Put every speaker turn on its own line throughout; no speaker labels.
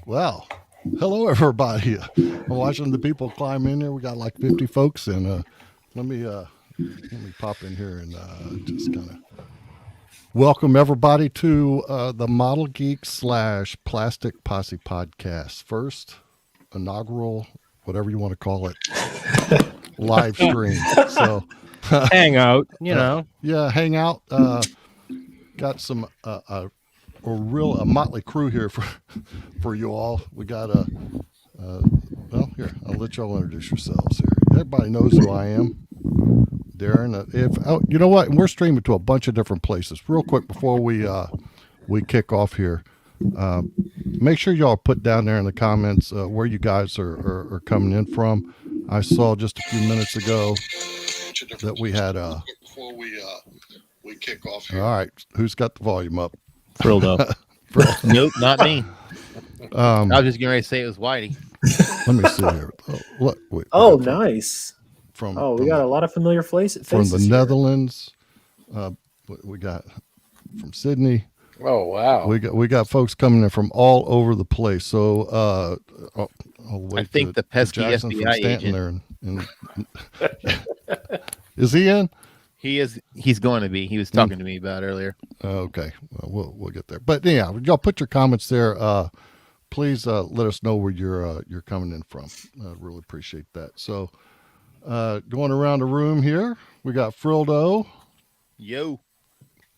Well, hello everybody. I'm watching the people climb in here. We got like 50 folks, and let me pop in here and just kind of welcome everybody to the Model Geek / Plastic Posse podcast. First inaugural, whatever you want to call it, live stream. So
hangout, you know.
Yeah, hangout. Got some a motley crew here for you all. We got well, here, I'll let y'all introduce yourselves here. Everybody knows who I am. Darren, you know what, we're streaming to a bunch of different places. Real quick before we kick off here, make sure y'all put down there in the comments where you guys are coming in from. I saw just a few minutes ago that we had before we kick off here. All right, who's got the volume up?
Frilled up. Nope, not me. I was just getting ready to say it was Whitey.
Let me see here.
Oh, nice.
from
we got a lot of familiar faces
from the
here.
Netherlands. We got from Sydney.
Oh wow!
We got folks coming in from all over the place. So I'll wait.
I think the pesky
Jackson
FBI
from Stanton
agent.
there. Is he in?
He is. He's going to be. He was talking to me about earlier.
Okay, well, we'll get there. But yeah, y'all put your comments there. Please let us know where you're coming in from. I really appreciate that. So going around the room here, we got Frildo.
Yo.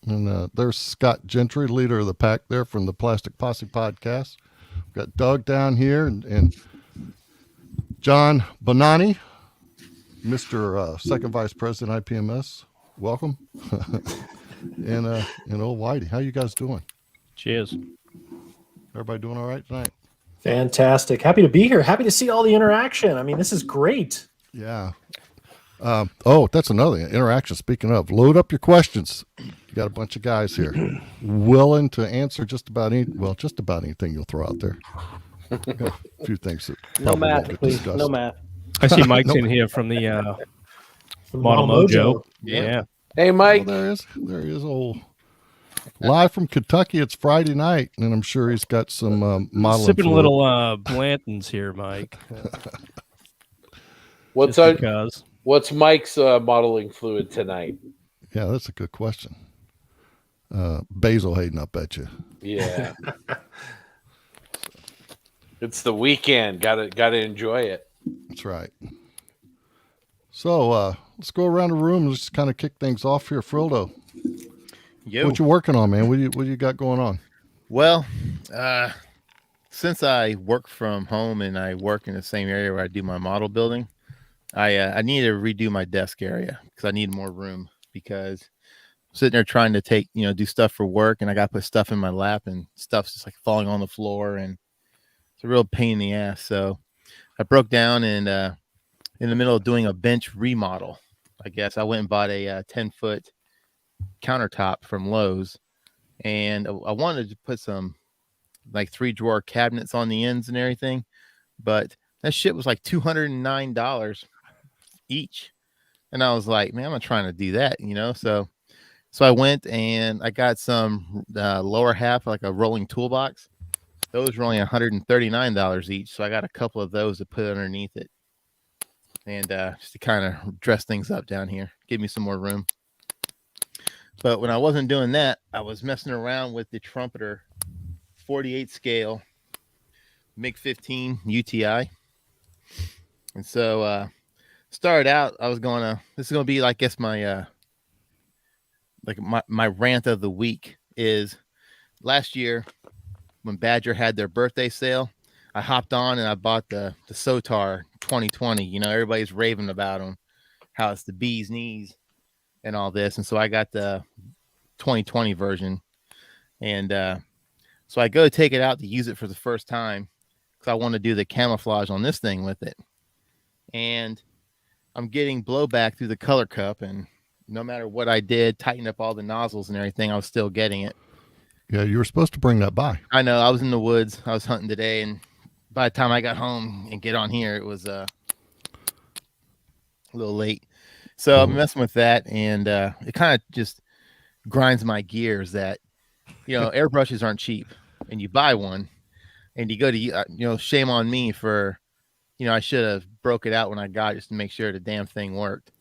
And there's Scott Gentry, leader of the pack there from the Plastic Posse podcast. We've got Doug down here and John Bonani, Mr. Second Vice President IPMS. Welcome. and old Whitey, how you guys doing?
Cheers.
Everybody doing all right tonight?
Fantastic. Happy to be here. Happy to see all the interaction. I mean, this is great.
Yeah. That's another interaction. Speaking of, load up your questions. You got a bunch of guys here willing to answer just about anything you'll throw out there. Got a few things that
No
probably won't
math,
get
please.
discussed.
No math.
I see Mike's in here from the
From
Model Mojo.
Yeah.
Yeah.
Hey, Mike.
Well, there he is, old live from Kentucky. It's Friday night, and I'm sure he's got some modeling.
Sipping a
fluid.
little Blantons here, Mike.
What's Mike's modeling fluid tonight?
Yeah, that's a good question. Basil Hayden, I bet you.
Yeah. It's the weekend. Gotta enjoy it.
That's right. So let's go around the room and just kind of kick things off here. Frildo,
Yo.
what you working on, man? What do you got going on?
Well, since I work from home and I work in the same area where I do my model building, I need to redo my desk area because I need more room, because I'm sitting there trying to do stuff for work, and I got to put stuff in my lap, and stuff's just like falling on the floor, and it's a real pain in the ass. So I broke down and in the middle of doing a bench remodel, I guess I went and bought a 10-foot countertop from Lowe's, and I wanted to put some like 3-drawer cabinets on the ends and everything, but that shit was like $209 each. And I was like, man, I'm not trying to do that, So I went and I got some lower half, like a rolling toolbox. Those were only $139 each. So I got a couple of those to put underneath it. And just to kind of dress things up down here, give me some more room. But when I wasn't doing that, I was messing around with the Trumpeter 48 scale MiG-15 UTI. And so started out, I was this is going to be, I guess, my my rant of the week is last year when Badger had their birthday sale, I hopped on and I bought the Sotar 2020. Everybody's raving about them, how it's the bee's knees and all this. And so I got the 2020 version. And so I go take it out to use it for the first time because I want to do the camouflage on this thing with it. And I'm getting blowback through the color cup, and no matter what I did, tighten up all the nozzles and everything, I was still getting it.
Yeah, you were supposed to bring that by.
I know. I was in the woods. I was hunting today, and by the time I got home and get on here, it was a little late. So I'm messing with that, and it kind of just grinds my gears that, airbrushes aren't cheap, and you buy one, and you go to, shame on me for, I should have broke it out when I got it just to make sure the damn thing worked.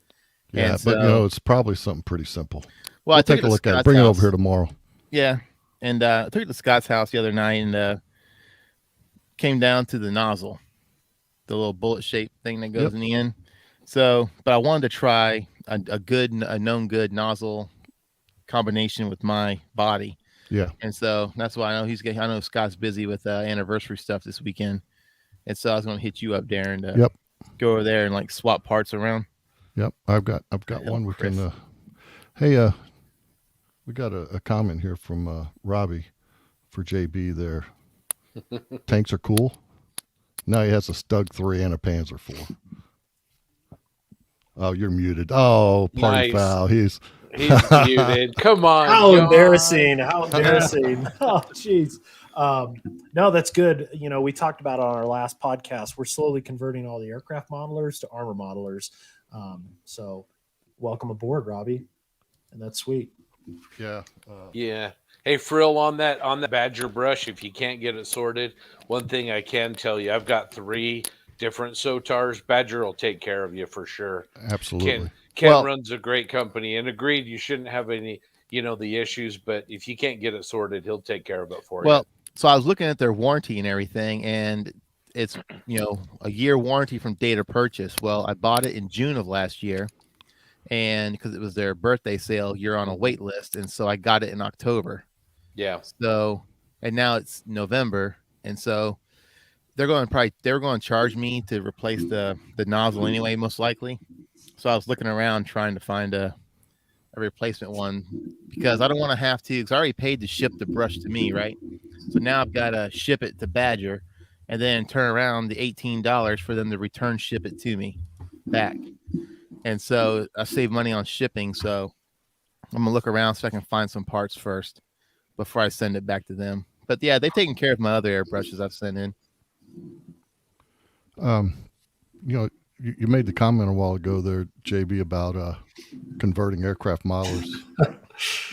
Yeah,
and
but it's probably something pretty simple.
Well,
We'll
I took
take a look at it. Bring it over here tomorrow.
Yeah, and I took it to Scott's house the other night and came down to the nozzle, the little bullet shaped thing that goes in the end. So, but I wanted to try a known good nozzle combination with my body.
Yeah,
and so that's why I know Scott's busy with anniversary stuff this weekend, and so I was going to hit you up, Darren, to go over there and swap parts around.
Yep, I've got one we can. Hey, we got a comment here from Robbie for JB there. Tanks are cool. Now he has a Stug 3 and a Panzer 4. Oh, you're muted. Oh, party foul. He's
muted. Come on.
How embarrassing. How embarrassing. Oh, jeez. No, that's good. We talked about on our last podcast, we're slowly converting all the aircraft modelers to armor modelers. So welcome aboard, Robbie. And that's sweet.
Yeah.
Yeah. Hey, Frill, on that Badger brush, if you can't get it sorted, one thing I can tell you, I've got 3 different Sotars. Badger will take care of you for sure.
Absolutely.
Ken runs a great company, and agreed, you shouldn't have any, the issues, but if you can't get it sorted, he'll take care of it for you.
Well, so I was looking at their warranty and everything, and it's, a year warranty from date of purchase. Well, I bought it in June of last year, and because it was their birthday sale, you're on a wait list, and so I got it in October.
Yeah.
So, and now it's November, and so they're going to charge me to replace the nozzle anyway, most likely. So I was looking around trying to find a replacement one, because I don't want to have to, because I already paid to ship the brush to me, right? So now I've got to ship it to Badger and then turn around the $18 for them to return ship it to me back. And so I save money on shipping. So I'm gonna look around so I can find some parts first before I send it back to them. But yeah, they've taken care of my other airbrushes I've sent in.
You made the comment a while ago there, JB, about converting aircraft modelers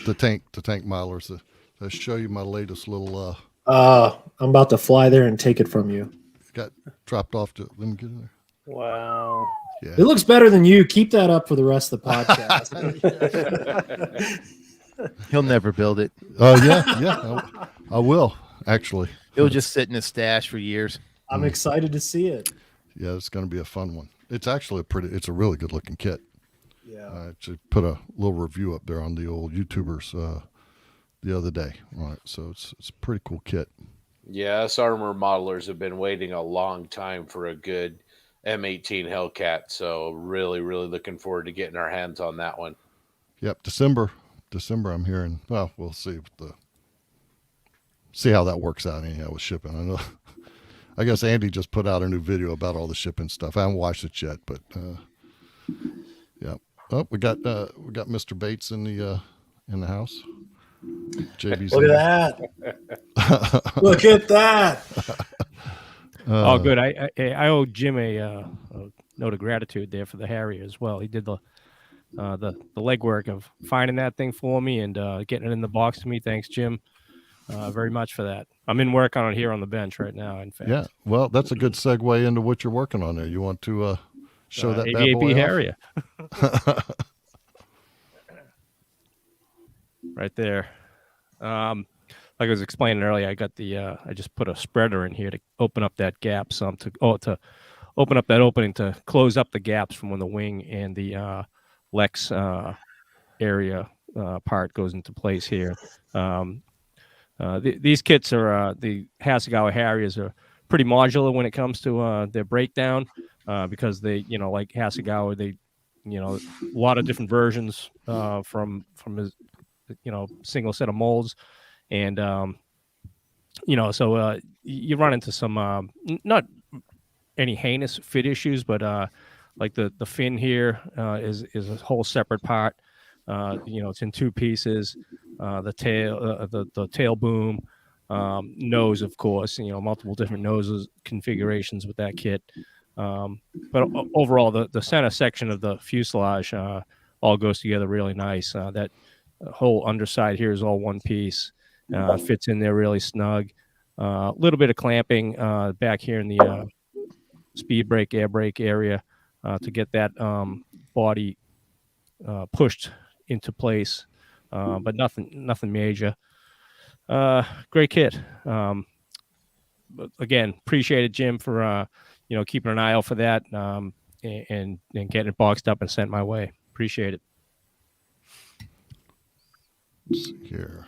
to tank modelers. I'll show you my latest little.
I'm about to fly there and take it from you.
Got dropped off to. Let me get in there.
Wow.
Yeah.
It looks better than you. Keep that up for the rest of the podcast.
He'll never build it.
Oh yeah. I will actually.
It'll just sit in his stash for years.
I'm excited to see it.
Yeah, it's going to be a fun one. It's actually it's a really good looking kit.
Yeah.
I actually put a little review up there on the old YouTubers the other day on it. So it's a pretty cool kit.
Yeah, us armor modelers have been waiting a long time for a good M18 Hellcat. So really, really looking forward to getting our hands on that one.
Yep, December I'm hearing. Well, we'll see how that works out anyhow with shipping. I know. I guess Andy just put out a new video about all the shipping stuff. I haven't watched it yet, but yeah. Oh, we got Mr. Bates in the house. JB's
Look at that. Look at that.
Oh, good. I owe Jim a note of gratitude there for the Harrier as well. He did the legwork of finding that thing for me and getting it in the box to me. Thanks, Jim, very much for that. I'm in work on it here on the bench right now. In fact.
Yeah. Well, that's a good segue into what you're working on there. You want to show that bad
AVAP
boy
Harrier. Right there. Like I was explaining earlier, I got I just put a spreader in here to open up that gap to open up that opening to close up the gaps from when the wing and the Lex area part goes into place here. These kits are the Hasegawa Harriers are pretty modular when it comes to their breakdown because they, like Hasegawa, they, a lot of different versions from his, single set of molds. And, so you run into some, not any heinous fit issues, but like the fin here is a whole separate part. It's in 2 pieces. The tail, the tail boom, nose, of course. Multiple different noses configurations with that kit. But overall, the center section of the fuselage all goes together really nice. That whole underside here is all one piece. Fits in there really snug. A little bit of clamping back here in the speed brake, air brake area to get that body pushed into place, but nothing major. Great kit. But again, appreciate it, Jim, for keeping an eye out for that and getting it boxed up and sent my way. Appreciate it.
Let's see here.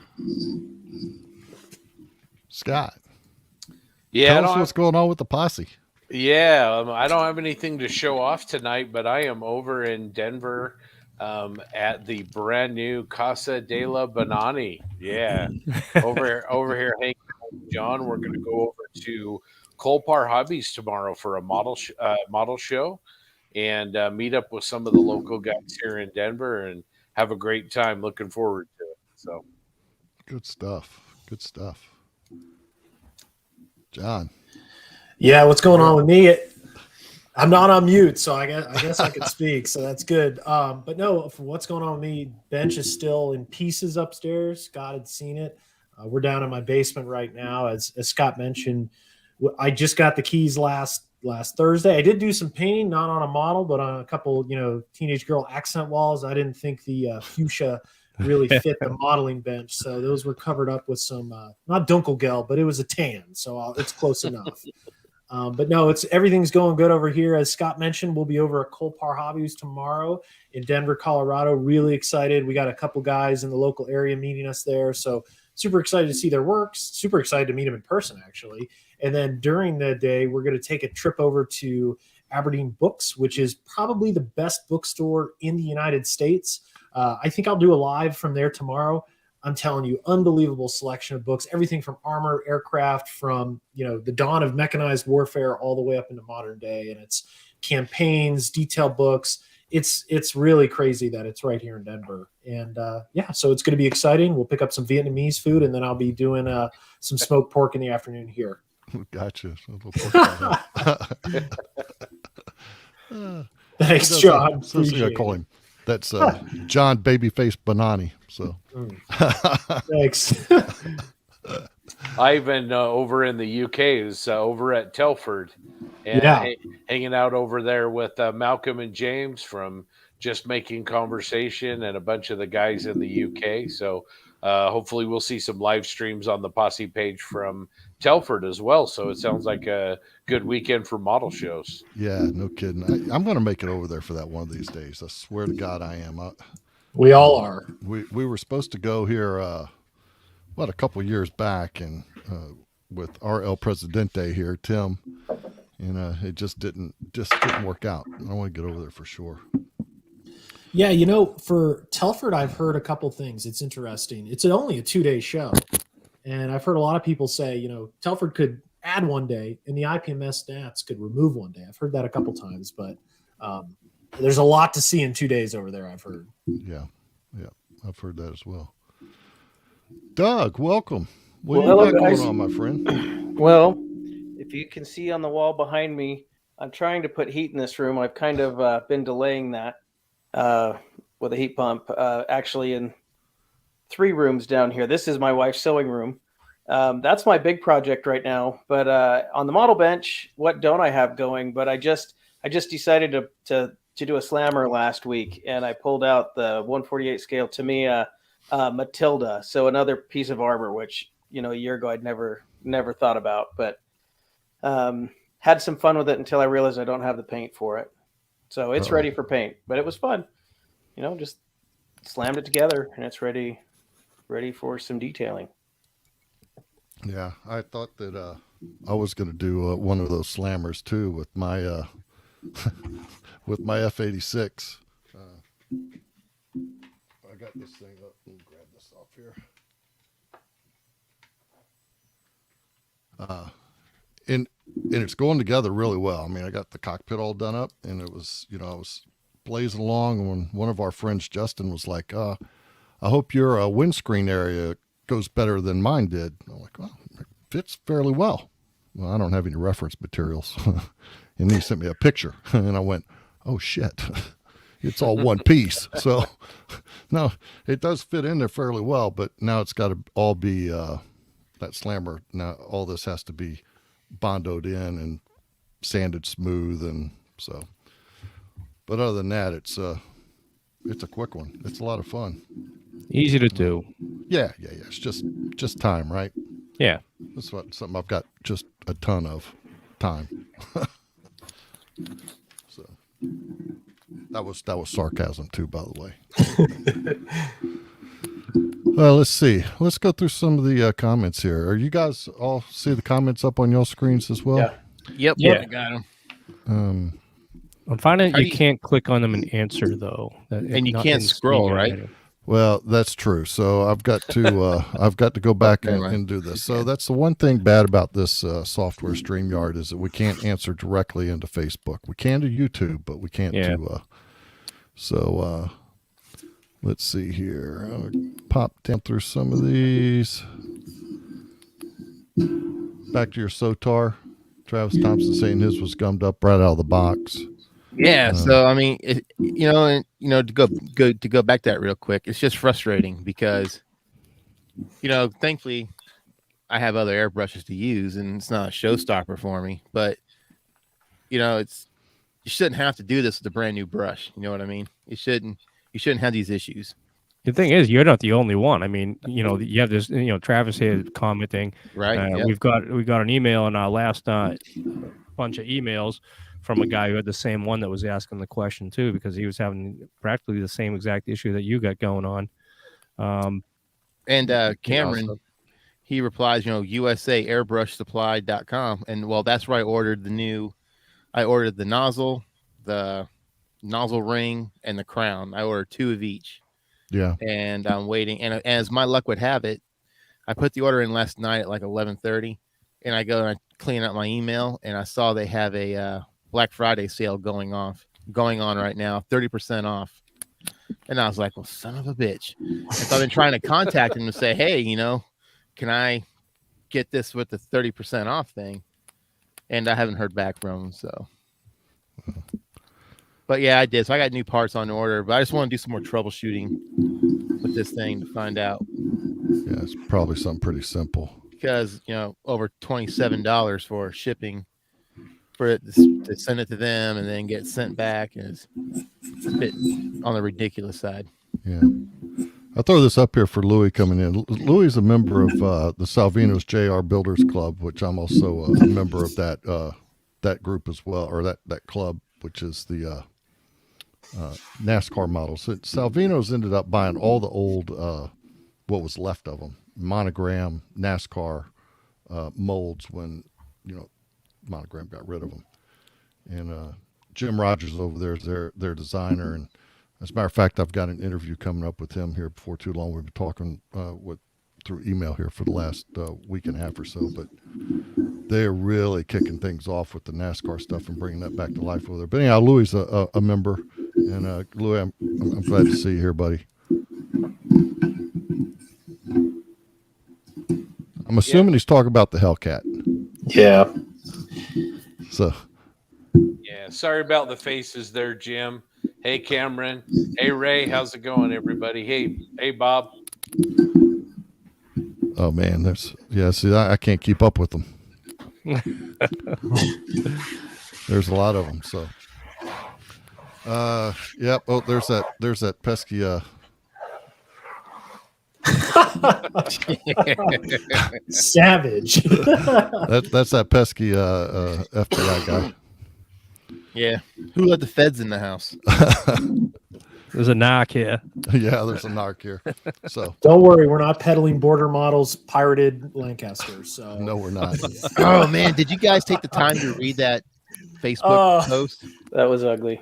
Scott.
Yeah,
Tell us what's going on with the posse.
Yeah, I don't have anything to show off tonight, but I am over in Denver at the brand new Casa de la Banani. Yeah, over here hanging out with John. We're going to go over to Colpar Hobbies tomorrow for a model show and meet up with some of the local guys here in Denver and have a great time. Looking forward to it. So
good stuff. John.
Yeah, what's going on with me? I'm not on mute, so I guess I could speak. So that's good. But no, for what's going on with me, bench is still in pieces upstairs. Scott had seen it. We're down in my basement right now, as Scott mentioned. I just got the keys last Thursday. I did do some painting, not on a model, but on a couple, teenage girl accent walls. I didn't think the fuchsia really fit the modeling bench, so those were covered up with some not dunkelgelb, but it was a tan, so it's close enough. But no, everything's going good over here. As Scott mentioned, we'll be over at Colpar Hobbies tomorrow in Denver, Colorado. Really excited. We got a couple guys in the local area meeting us there, so super excited to see their works. Super excited to meet them in person, actually. And then during the day, we're going to take a trip over to Aberdeen Books, which is probably the best bookstore in the United States. I think I'll do a live from there tomorrow. I'm telling you, unbelievable selection of books, everything from armor, aircraft, from the dawn of mechanized warfare all the way up into modern day, and it's campaigns, detailed books. It's really crazy that it's right here in Denver, and so it's going to be exciting. We'll pick up some Vietnamese food, and then I'll be doing some smoked pork in the afternoon here.
Gotcha.
Thanks, John.
I call him. That's John Babyface Bonani. So
thanks.
Ivan over in the UK is over at Telford and hanging out over there with Malcolm and James from Just Making Conversation and a bunch of the guys in the UK. So hopefully we'll see some live streams on the Posse page from Telford as well. So it sounds like a good weekend for model shows.
Yeah, no kidding. I'm going to make it over there for that one of these days. I swear to God, I am.
We all are.
We were supposed to go here, a couple years back, and with our El Presidente here, Tim, and it just didn't work out. I want to get over there for sure.
Yeah, for Telford, I've heard a couple things. It's interesting. It's only a 2-day show. And I've heard a lot of people say, Telford could add one day and the IPMS stats could remove one day. I've heard that a couple times, but there's a lot to see in 2 days over there, I've heard.
Yeah, I've heard that as well. Doug, welcome. What
Hello,
you got
guys.
going on, my friend?
Well, if you can see on the wall behind me, I'm trying to put heat in this room. I've kind of been delaying that with a heat pump, actually in 3 rooms down here. This is my wife's sewing room. That's my big project right now. But on the model bench, what don't I have going? But I just decided to do a slammer last week, and I pulled out the 148 scale Tamiya Matilda. So another piece of armor, which a year ago I'd never thought about, but had some fun with it until I realized I don't have the paint for it. So it's ready for paint, but it was fun. Just slammed it together, and it's ready for some detailing.
Yeah, I thought that I was going to do one of those slammers too with my with my F86. I got this thing up. Let me grab this off here. And it's going together really well. I mean, I got the cockpit all done up, and it was, I was blazing along, and when one of our friends, Justin, was like, I hope your windscreen area goes better than mine did. I'm like, well, it fits fairly well. Well, I don't have any reference materials. And he sent me a picture, and I went, oh shit, it's all one piece. So no, it does fit in there fairly well, but now it's got to all be that slammer. Now all this has to be bondoed in and sanded smooth, and so. But other than that, it's a quick one. It's a lot of fun.
Easy to do.
Yeah. It's just time, right?
Yeah.
That's something I've got just a ton of time. So that was sarcasm too, by the way. Well, let's see. Let's go through some of the comments here. Are you guys all see the comments up on your screens as well?
Yep.
Yeah.
I got them.
I'm finding
Are
you
you-
can't click on them and answer though.
And you
Not
can't
in
scroll,
StreamYard
right?
anyway.
Well, that's true. So I've got to go back
Okay, right.
and do this. So that's the one thing bad about this software StreamYard is that we can't answer directly into Facebook. We can to YouTube, but we can't do. So let's see here. I'll pop down through some of these. Back to your Sotar, Travis Thompson saying his was gummed up right out of the box.
Yeah. So I mean, to go back to that real quick, it's just frustrating because, thankfully, I have other airbrushes to use, and it's not a showstopper for me. But you shouldn't have to do this with a brand new brush. You know what I mean? You shouldn't have these issues.
The thing is, you're not the only one. I mean, you have this, Travis here commenting.
Right. Yep.
We got an email in our last bunch of emails from a guy who had the same one that was asking the question too, because he was having practically the same exact issue that you got going on.
And Cameron, he replies, USA airbrushsupply.com. And well, that's where I ordered the nozzle, the nozzle ring, and the crown. I ordered 2 of each.
Yeah.
And I'm waiting. And as my luck would have it, I put the order in last night at like 11:30, and I go and I clean out my email, and I saw they have a Black Friday sale going on right now, 30% off. And I was like, well, son of a bitch. And so I've been trying to contact him to say, hey, can I get this with the 30% off thing? And I haven't heard back from him. So, but yeah, I did. So I got new parts on order, but I just want to do some more troubleshooting with this thing to find out.
Yeah, it's probably something pretty simple.
Because, over $27 for shipping for it to send it to them and then get sent back is a bit on the ridiculous side.
Yeah. I'll throw this up here for Louis coming in. Louis is a member of the Salvino's JR Builders Club, which I'm also a member of that group as well, or that club, which is the NASCAR models. So Salvino's ended up buying all the old, what was left of them, Monogram, NASCAR molds when, Monogram got rid of them. And Jim Rogers over there is their designer. And as a matter of fact, I've got an interview coming up with him here before too long. We've been talking through email here for the last week and a half or so. But they're really kicking things off with the NASCAR stuff and bringing that back to life over there. But anyhow, Louis is a member. And Louis, I'm glad to see you here, buddy. I'm assuming he's talking about the Hellcat.
Yeah.
So.
Yeah. Sorry about the faces there, Jim. Hey, Cameron. Hey, Ray. How's it going, everybody? Hey, Bob.
Oh man, see, I can't keep up with them. There's a lot of them. So. Yep. Oh, there's that pesky.
Savage.
That's that pesky FBI guy.
Yeah. Who let the feds in the house?
There's a Narc here.
Yeah, there's a Narc here. So
don't worry, we're not peddling border models, pirated Lancaster. So
no, we're not.
Oh man, did you guys take the time to read that Facebook post?
That was ugly.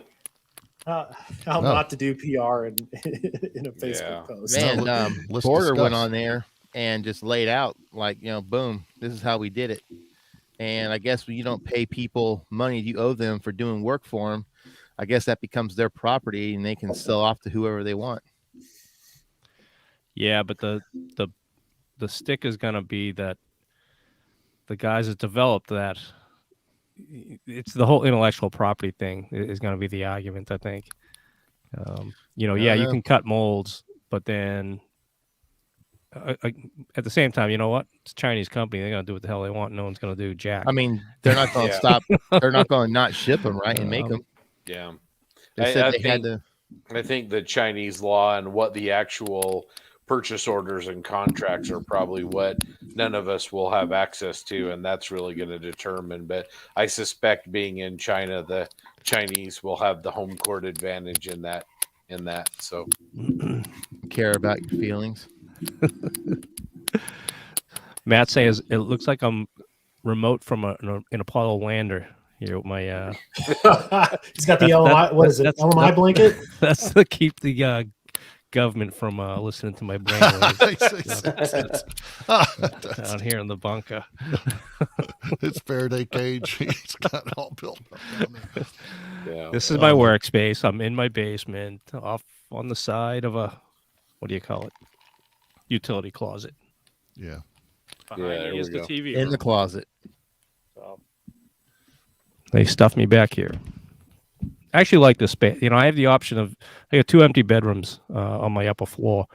How not to do PR in a Facebook post.
Man, Porter went on there and just laid out like, boom, this is how we did it. And I guess when you don't pay people money you owe them for doing work for them, I guess that becomes their property and they can sell off to whoever they want.
Yeah, but the stick is going to be that the guys that developed that, it's the whole intellectual property thing is going to be the argument, I think. You can cut molds, but then at the same time, you know what? It's a Chinese company. They're going to do what the hell they want. No one's going to do jack.
I mean, they're not going to stop. They're not going to not ship them, right, and make them.
Yeah.
They said they had to.
I think the Chinese law and what the actual purchase orders and contracts are probably what none of us will have access to, and that's really going to determine. But I suspect being in China, the Chinese will have the home court advantage in that. So
care about your feelings.
Matt says it looks like I'm remote from an Apollo lander here with my
he's got the LMI. What is it? LMI blanket?
That's to keep the government from listening to my brain down here in the bunker.
It's Faraday cage. He's got it all built up down there.
Yeah.
This is my workspace. I'm in my basement, off on the side of a, what do you call it? Utility closet.
Yeah.
Behind me is the TV
in
room.
the closet.
So, they stuffed me back here. I actually like this space. I have the option of I got 2 empty bedrooms on my upper floor.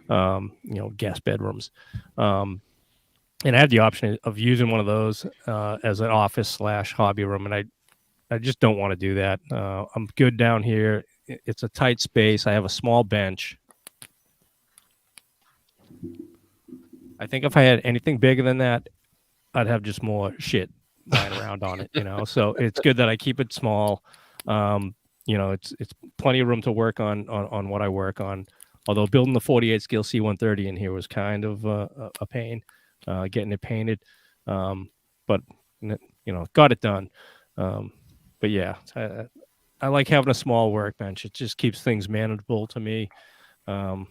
Guest bedrooms. And I have the option of using one of those as an office / hobby room, and I just don't want to do that. I'm good down here. It's a tight space. I have a small bench. I think if I had anything bigger than that, I'd have just more shit lying around on it, So it's good that I keep it small. It's plenty of room to work on what I work on. Although building the 48 scale C130 in here was kind of a pain, getting it painted. But got it done. But yeah, I like having a small workbench. It just keeps things manageable to me. So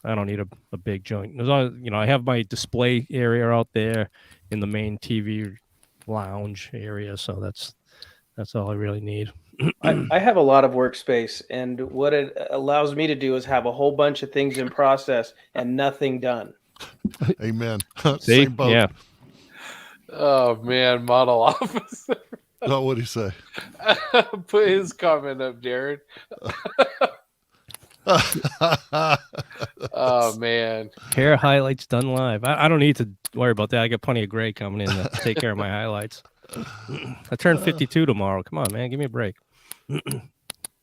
I don't need a big joint. There's I have my display area out there in the main TV lounge area. So that's all I really need.
I have a lot of workspace, and what it allows me to do is have a whole bunch of things in process and nothing done.
Amen.
See?
Same boat.
Yeah.
Oh man, model officer.
Oh, what'd he say?
Put his comment up, Jared. Oh man.
Hair highlights done live. I don't need to worry about that. I got plenty of gray coming in to take care of my highlights. I turn 52 tomorrow. Come on, man. Give me a break.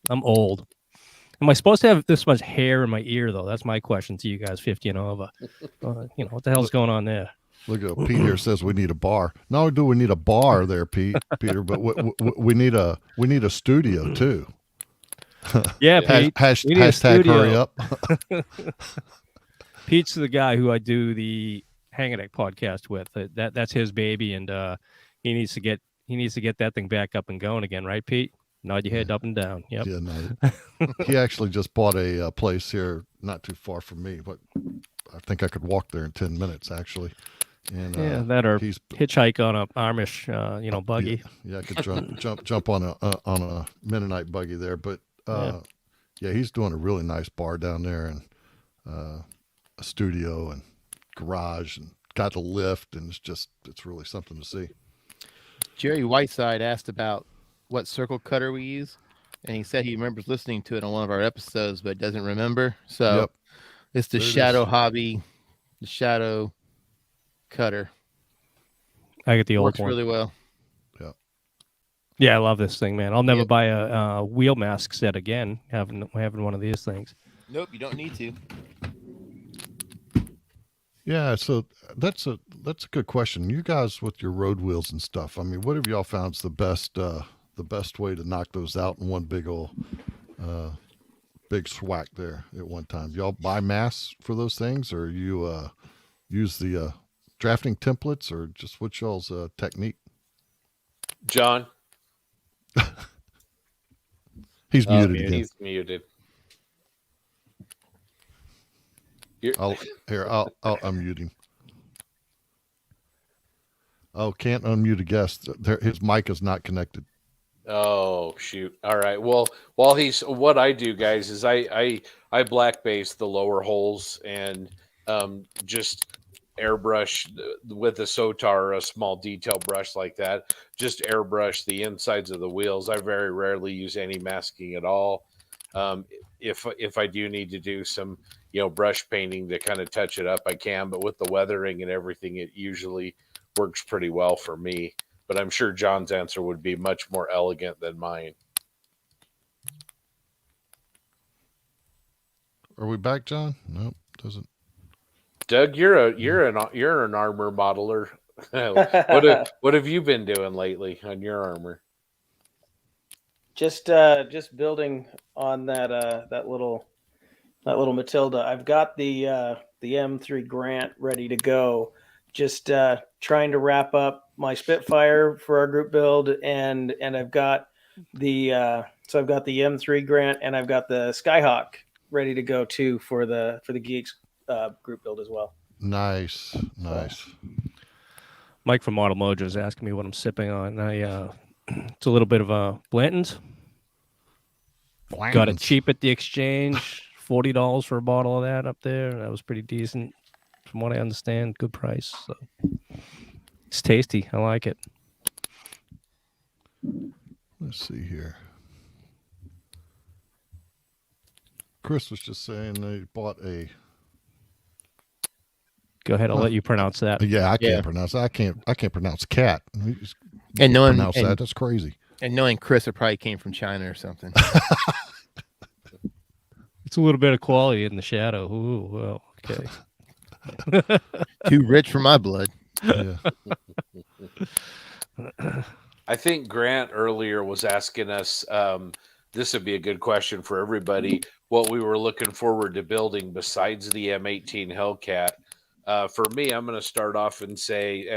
I'm old. Am I supposed to have this much hair in my ear, though? That's my question to you guys, 50 and over. What the hell's going on there?
Look at Pete here says we need a bar. Not only do we need a bar there, Peter, but we need a studio too.
Yeah, Pete.
Hashtag hurry up.
Pete's the guy who I do the Hang It podcast with. That's his baby, and he needs to get that thing back up and going again, right, Pete? Nod your head up and down. Yep.
Yeah, no. He actually just bought a place here not too far from me, but I think I could walk there in 10 minutes actually. And
that or hitchhike on a Amish, buggy.
Yeah, I could jump on a Mennonite buggy there, but yeah, he's doing a really nice bar down there, and a studio and garage, and got a lift, and it's really something to see.
Jerry Whiteside asked about what circle cutter we use, and he said he remembers listening to it on one of our episodes, but doesn't remember. So
Yep.
It's the Shadow Hobby, the Shadow cutter.
I get the old
Works
one.
really well.
Yeah, I love this thing, man. I'll never buy a wheel mask set again. Having one of these things.
Nope, you don't need to.
Yeah, so that's a good question. You guys with your road wheels and stuff. I mean, what have y'all found is the best way to knock those out in one big old big swack there at one time? Do y'all buy masks for those things, or you use the drafting templates, or just what's y'all's technique?
John.
He's muted again.
He's muted.
I'll unmute him. Oh, can't unmute a guest. His mic is not connected.
Oh shoot! All right. Well, what I do, guys, is I black base the lower holes and just airbrush with a Sotar, a small detail brush like that. Just airbrush the insides of the wheels. I very rarely use any masking at all. If I do need to do some brush painting to kind of touch it up, I can. But with the weathering and everything, it usually works pretty well for me. But I'm sure John's answer would be much more elegant than mine.
Are we back, John? Nope, doesn't.
Doug, you're an armor modeler. What have you been doing lately on your armor?
Just building on that little Matilda. I've got the M3 Grant ready to go. Just trying to wrap up my Spitfire for our group build, and I've got the M3 Grant, and I've got the Skyhawk ready to go too for the Geeks group build as well.
Nice.
Mike from Model Mojo is asking me what I'm sipping on. It's a little bit of a Blanton's. Got it cheap at the exchange, $40 for a bottle of that up there. That was pretty decent, from what I understand. Good price. So it's tasty. I like it.
Let's see here. Chris was just saying they bought a.
Go ahead. I'll let you pronounce that.
Yeah, I can't
Yeah.
pronounce that. I can't pronounce cat. You
And knowing
pronounce that. That's crazy.
and knowing Chris, it probably came from China or something.
It's a little bit of quality in the shadow. Ooh, well, okay.
Too rich for my blood.
Yeah.
I think Grant earlier was asking us, this would be a good question for everybody, what we were looking forward to building besides the M18 Hellcat. For me, I'm going to start off and say,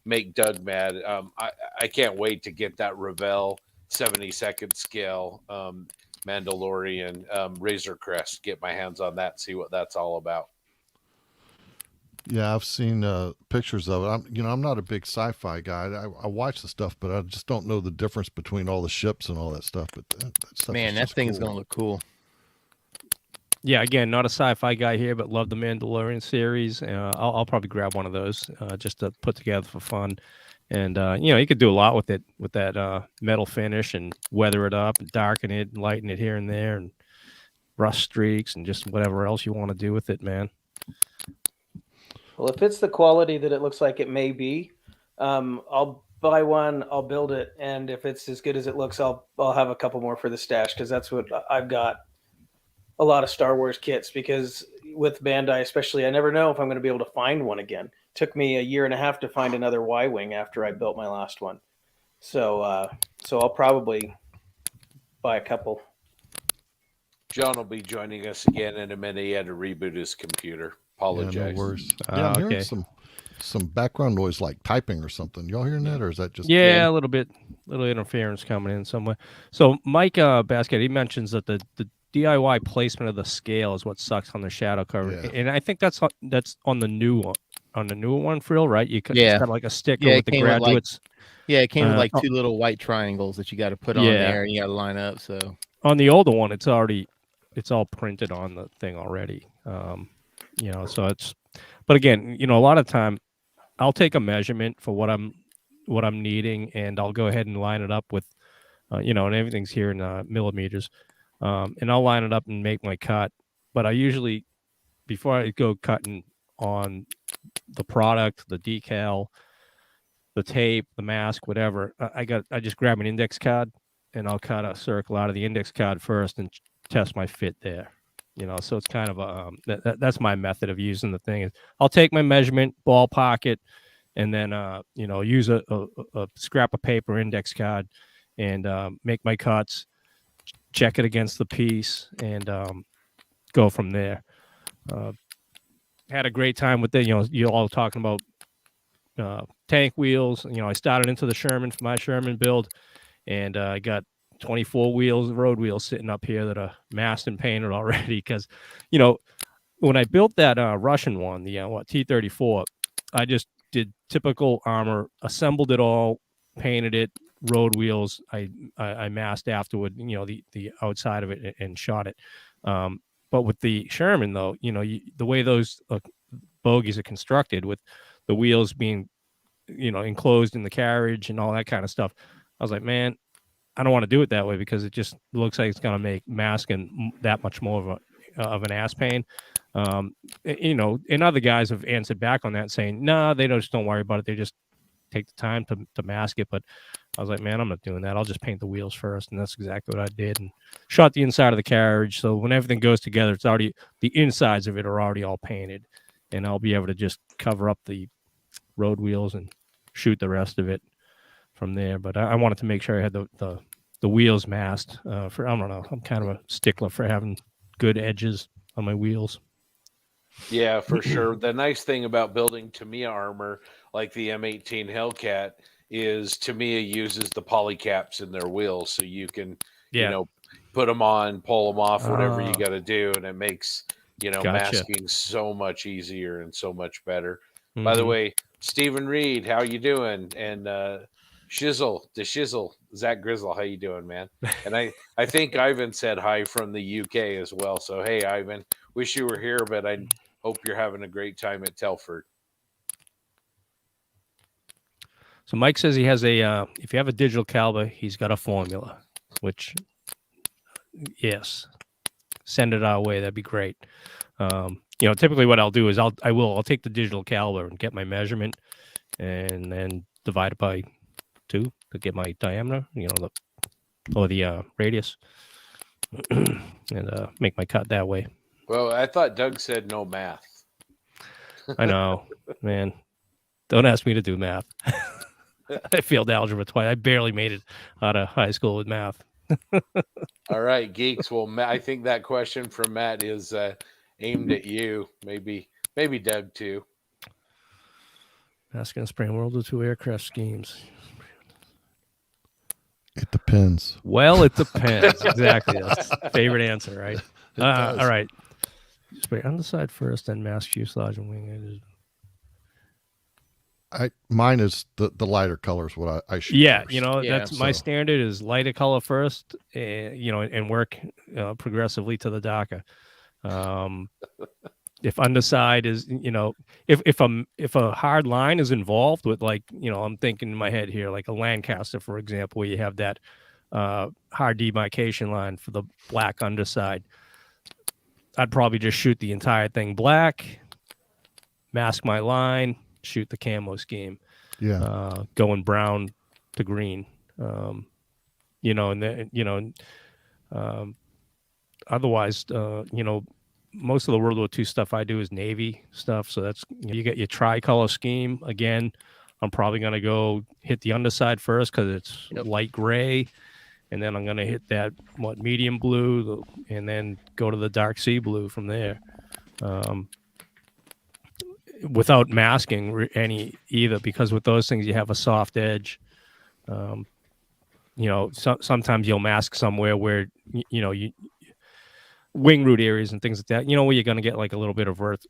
make Doug mad. I can't wait to get that Revell 72nd scale Mandalorian Razor Crest, get my hands on that, see what that's all about.
Yeah, I've seen pictures of it. I'm not a big sci-fi guy. I watch the stuff, but I just don't know the difference between all the ships and all that stuff. But that stuff
Man,
is
that
just
thing is
cool.
gonna look cool.
Yeah, again, not a sci-fi guy here, but love the Mandalorian series. I'll probably grab one of those just to put together for fun. And you could do a lot with it, with that metal finish, and weather it up, and darken it, and lighten it here and there, and rust streaks, and just whatever else you want to do with it, man.
Well, if it's the quality that it looks like it may be, I'll buy one, I'll build it, and if it's as good as it looks, I'll have a couple more for the stash, because that's what I've got. A lot of Star Wars kits, because with Bandai especially, I never know if I'm going to be able to find one again. Took me 1.5 years to find another Y-wing after I built my last one. So I'll probably buy a couple.
John will be joining us again in a minute. He had to reboot his computer. Apologize.
Yeah, no worries. Yeah, I'm hearing some background noise like typing or something. Y'all hearing that, or is that just?
Yeah, a little bit, little interference coming in somewhere. So Mike Basket, he mentions that the DIY placement of the scale is what sucks on the shadow cover,
Yeah.
and I think that's on the new one, Frill, right? It's
Yeah.
got like a sticker
Yeah,
with
it
the
came with, like,
graduates.
Yeah, it came with like
oh.
two little white triangles that you got to put on
Yeah.
there, and you got to line up. So
On the older one, it's all printed on the thing already. So it's, but again, a lot of time I'll take a measurement for what I'm needing, and I'll go ahead and line it up with, and everything's here in millimeters, and I'll line it up and make my cut. But I usually, before I go cutting on the product, the decal, the tape, the mask, whatever, I just grab an index card and I'll cut a circle out of the index card first and test my fit there. So it's kind of that's my method of using the thing. Is I'll take my measurement, ballpark it, and then use a scrap of paper index card and make my cuts, check it against the piece, and go from there. Had a great time with it. You all talking about tank wheels. I started into the Sherman for my Sherman build, and I got 24 wheels, road wheels sitting up here that are masked and painted already. Because, when I built that Russian one, the T-34, I just did typical armor, assembled it all, painted it, road wheels. I masked afterward, the outside of it, and shot it. But with the Sherman, though, the way those bogies are constructed, with the wheels being, enclosed in the carriage and all that kind of stuff, I was like, man, I don't want to do it that way, because it just looks like it's going to make masking that much more of an ass pain. And other guys have answered back on that, saying, nah, they just don't worry about it. They just take the time to mask it. But I was like, man, I'm not doing that. I'll just paint the wheels first. And that's exactly what I did, and shot the inside of the carriage. So when everything goes together, it's already, the insides of it are already all painted, and I'll be able to just cover up the road wheels and shoot the rest of it from there. But I wanted to make sure I had the wheels masked. I don't know, I'm kind of a stickler for having good edges on my wheels.
Yeah, for sure. The nice thing about building Tamiya armor like the M18 Hellcat is Tamiya uses the polycaps in their wheels, so you can put them on, pull them off, whatever you got to do, and it makes
Gotcha.
masking so much easier and so much better. By the way, Stephen Reed, how you doing? And Shizzle, Zach Grizzle, how you doing, man? And I think Ivan said hi from the UK as well. So hey, Ivan, wish you were here, but I hope you're having a great time at Telford.
So Mike says he has a. If you have a digital caliber, he's got a formula. Which, yes, send it our way. That'd be great. Typically what I'll do is I'll take the digital caliber and get my measurement, and then divide it by 2 to get my diameter. Or the radius, and make my cut that way.
Well, I thought Doug said no math.
I know, man. Don't ask me to do math. I failed algebra twice. I barely made it out of high school with math.
All right, geeks. Well, I think that question from Matt is aimed at you. Maybe Doug too.
Asking spraying World War II aircraft schemes.
It depends.
Well, it depends. Exactly. That's favorite answer, right? All right. Spray underside first, then mask fuselage and wing edges.
Mine is the lighter colors. What I shoot.
Yeah,
first.
that's my standard is lighter color first, and work progressively to the darker. If underside is, if a hard line is involved with, like, I'm thinking in my head here, like a Lancaster, for example, where you have that hard demarcation line for the black underside, I'd probably just shoot the entire thing black, mask my line, shoot the camo scheme.
Yeah.
Going brown to green. And then, otherwise, most of the World War II stuff I do is Navy stuff. So that's, you get your tricolor scheme. Again, I'm probably going to go hit the underside first because it's light gray. And then I'm going to hit that, medium blue, and then go to the dark sea blue from there. Without masking any either, because with those things, you have a soft edge. Sometimes you'll mask somewhere where, wing root areas and things like that, where you're going to get like a little bit of earth,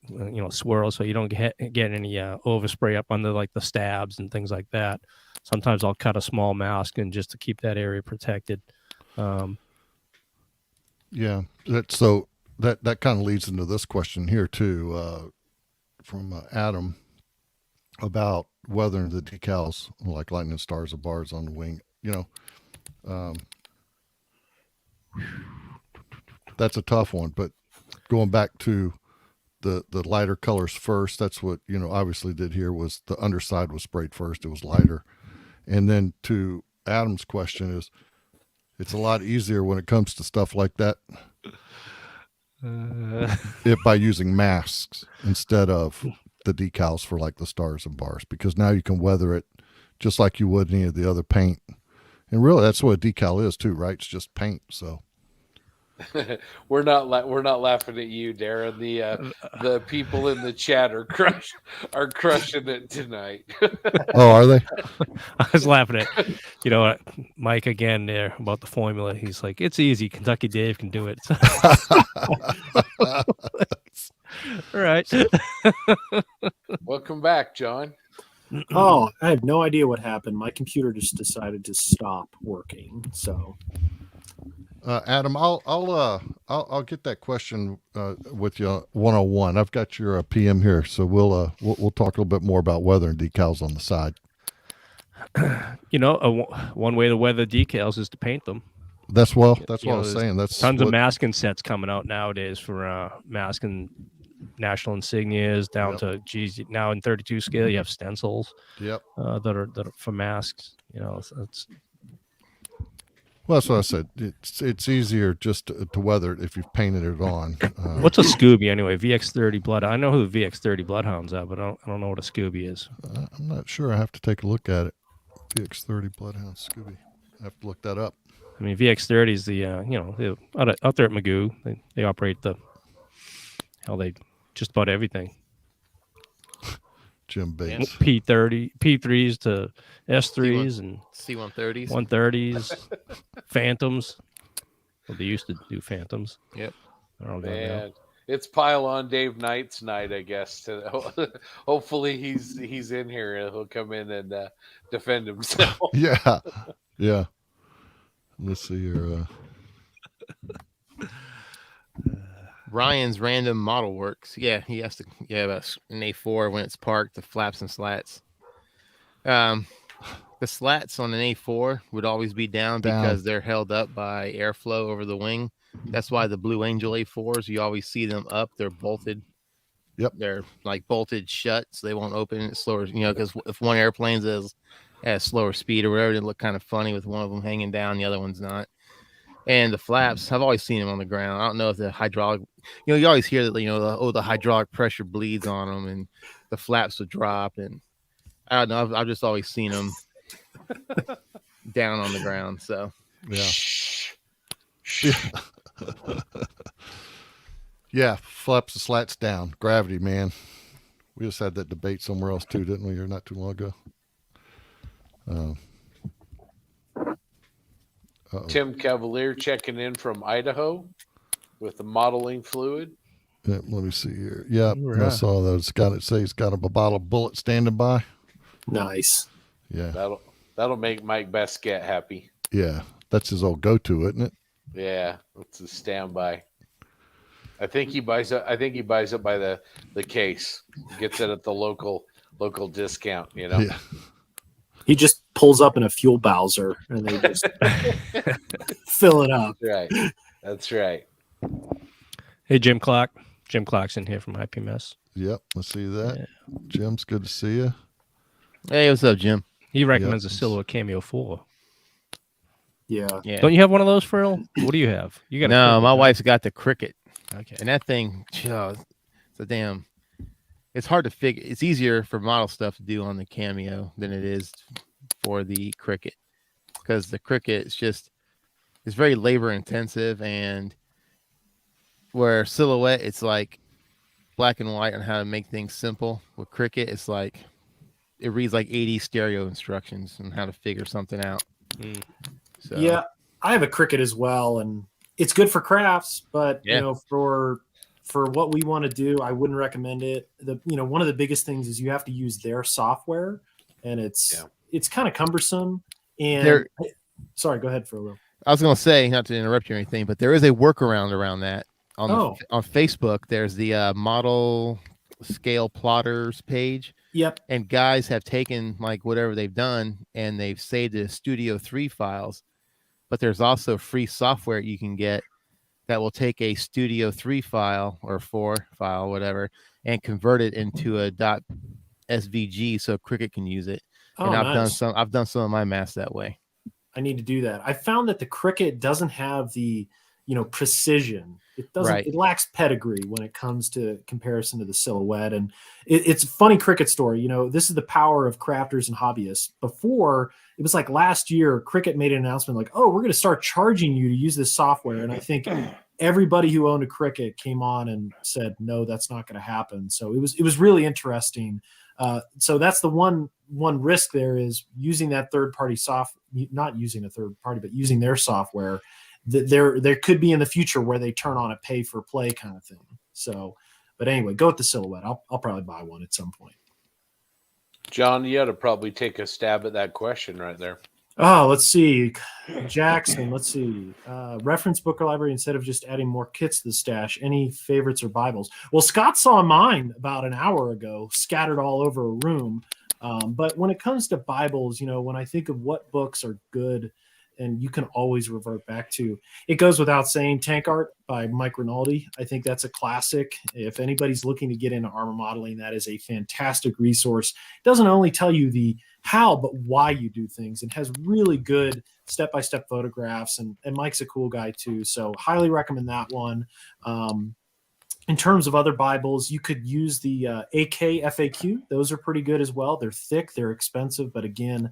swirl, so you don't get any overspray up under like the stabs and things like that. Sometimes I'll cut a small mask and just to keep that area protected.
Yeah. So that kind of leads into this question here too, from Adam, about weathering the decals like lightning, stars, or bars on the wing. That's a tough one, but going back to the lighter colors first, that's what, obviously did here was the underside was sprayed first. It was lighter. And then to Adam's question is, it's a lot easier when it comes to stuff like that. By using masks instead of the decals for like the stars and bars, because now you can weather it just like you would any of the other paint. And really that's what a decal is too, right? It's just paint. So
we're not laughing at you, Darren. The people in the chat are crushing it tonight.
Oh, are they?
I was laughing at Mike again there about the formula. He's like, it's easy. Kentucky Dave can do it. All right.
Welcome back, John.
Oh, I have no idea what happened. My computer just decided to stop working. So
Adam, I'll get that question with you 101. I've got your PM here, so we'll talk a little bit more about weathering decals on the side.
One way to weather decals is to paint them.
That's what I was saying. That's
tons of masking sets coming out nowadays for masking national insignias down to now in 32 scale you have stencils.
Yep.
That are for masks. It's
Well, that's what I said. It's easier just to weather it if you've painted it on.
What's a Scooby anyway? VX30 Bloodhound. I know who the VX30 Bloodhounds are, but I don't know what a Scooby is.
I'm not sure. I have to take a look at it. PX30 Bloodhound Scooby. I have to look that up.
I mean, VX30 is the out there at Magoo. They operate they just about everything.
Jim Bates.
P3s to S3s and
C130s,
130s, Phantoms. Well, they used to do Phantoms.
Yep.
Man, it's pile on Dave Knight's night, I guess. Hopefully he's in here and he'll come in and defend himself.
Yeah. Let's see here.
Ryan's Random Model Works. Yeah, he has to. Yeah, about an A4 when it's parked, the flaps and slats. The slats on an A4 would always be down because they're held up by airflow over the wing. That's why the Blue Angel A4s, you always see them up. They're bolted.
Yep.
They're like bolted shut, so they won't open it slower. Because if one airplane's at a slower speed or whatever, it look kind of funny with one of them hanging down, the other one's not. And the flaps, I've always seen them on the ground. I don't know if the hydraulic, you always hear that, the hydraulic pressure bleeds on them and the flaps would drop. And I don't know, I've just always seen them down on the ground. So,
yeah. Yeah, flaps the slats down. Gravity, man. We just had that debate somewhere else too, didn't we? Or not too long ago.
Tim Cavalier checking in from Idaho with the modeling fluid.
Yeah, let me see here. Yeah, I saw that. It's got a bottle of bullet standing by.
Nice.
Yeah.
That'll make Mike Bescat happy.
Yeah, that's his old go-to, isn't it?
Yeah, it's a standby. I think he buys it by the case. He gets it at the local discount.
Yeah.
He just pulls up in a fuel Bowser and they just fill it up.
That's right.
Hey, Jim Clark. Jim Clark's in here from IPMS.
Yep, let's see that. Yeah. Jim's good to see you.
Hey, what's up, Jim?
He recommends a Silhouette Cameo 4.
Yeah.
Don't you have one of those, Frill? What do you have? You got?
No, my wife's got the Qriket.
Okay.
And that thing, it's hard to figure. It's easier for model stuff to do on the Cameo than it is for the Qriket, because the Qriket it's very labor intensive, and where Silhouette, it's like black and white on how to make things simple. With Qriket, it's like it reads like 80 stereo instructions on how to figure something out. So.
Yeah, I have a Qriket as well, and it's good for crafts, but for what we want to do, I wouldn't recommend it. One of the biggest things is you have to use their software, and it's kind of cumbersome. And sorry, go ahead for a little.
I was going to say, not to interrupt you or anything, but there is a workaround around that. On Facebook, there's the model scale plotters page.
Yep.
And guys have taken like whatever they've done and they've saved it as Studio 3 files. But there's also free software you can get that will take a Studio 3 file or 4 file, whatever, and convert it into a .svg so Qriket can use it. And I've done some of my math that way.
I need to do that. I found that the Qriket doesn't have the precision. It doesn't. Right. It lacks pedigree when it comes to comparison to the Silhouette. And it's a funny Qriket story. This is the power of crafters and hobbyists. Before, it was like last year, Qriket made an announcement like, "Oh, we're going to start charging you to use this software." And I think everybody who owned a Qriket came on and said, "No, that's not going to happen." So it was really interesting. So that's the one risk there is using that third-party not using a third party, but using their software. There could be in the future where they turn on a pay for play kind of thing. So, but anyway, go with the Silhouette. I'll probably buy one at some point.
John, you ought to probably take a stab at that question right there.
Oh, let's see. Jackson, let's see. Reference book or library instead of just adding more kits to the stash. Any favorites or Bibles? Well, Scott saw mine about an hour ago, scattered all over a room. But when it comes to Bibles, when I think of what books are good and you can always revert back to, it goes without saying, Tank Art by Mike Rinaldi. I think that's a classic. If anybody's looking to get into armor modeling, that is a fantastic resource. It doesn't only tell you the how, but why you do things. It has really good step-by-step photographs, and Mike's a cool guy too. So highly recommend that one. In terms of other Bibles, you could use the AK FAQ. Those are pretty good as well. They're thick, they're expensive, but again,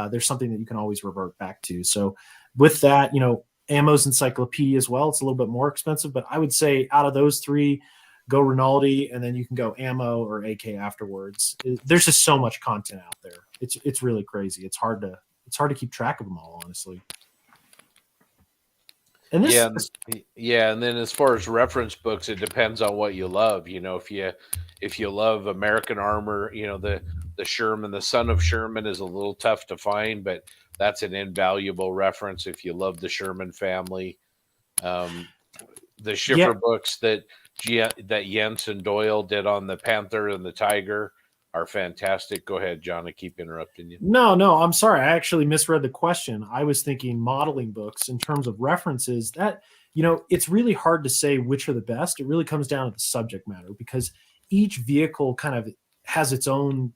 there's something that you can always revert back to. So with that, Ammo's Encyclopedia as well. It's a little bit more expensive, but I would say out of those three, go Rinaldi, and then you can go Ammo or AK afterwards. There's just so much content out there. It's really crazy. It's hard to keep track of them all, honestly. And
and then as far as reference books, it depends on what you love. If you love American armor, the Sherman, the Son of Sherman is a little tough to find, but that's an invaluable reference if you love the Sherman family. The Schiffer books that Jens and Doyle did on the Panther and the Tiger, are fantastic. Go ahead, John. I keep interrupting you.
No, I'm sorry. I actually misread the question. I was thinking modeling books in terms of references. That, it's really hard to say which are the best. It really comes down to the subject matter because each vehicle kind of has its own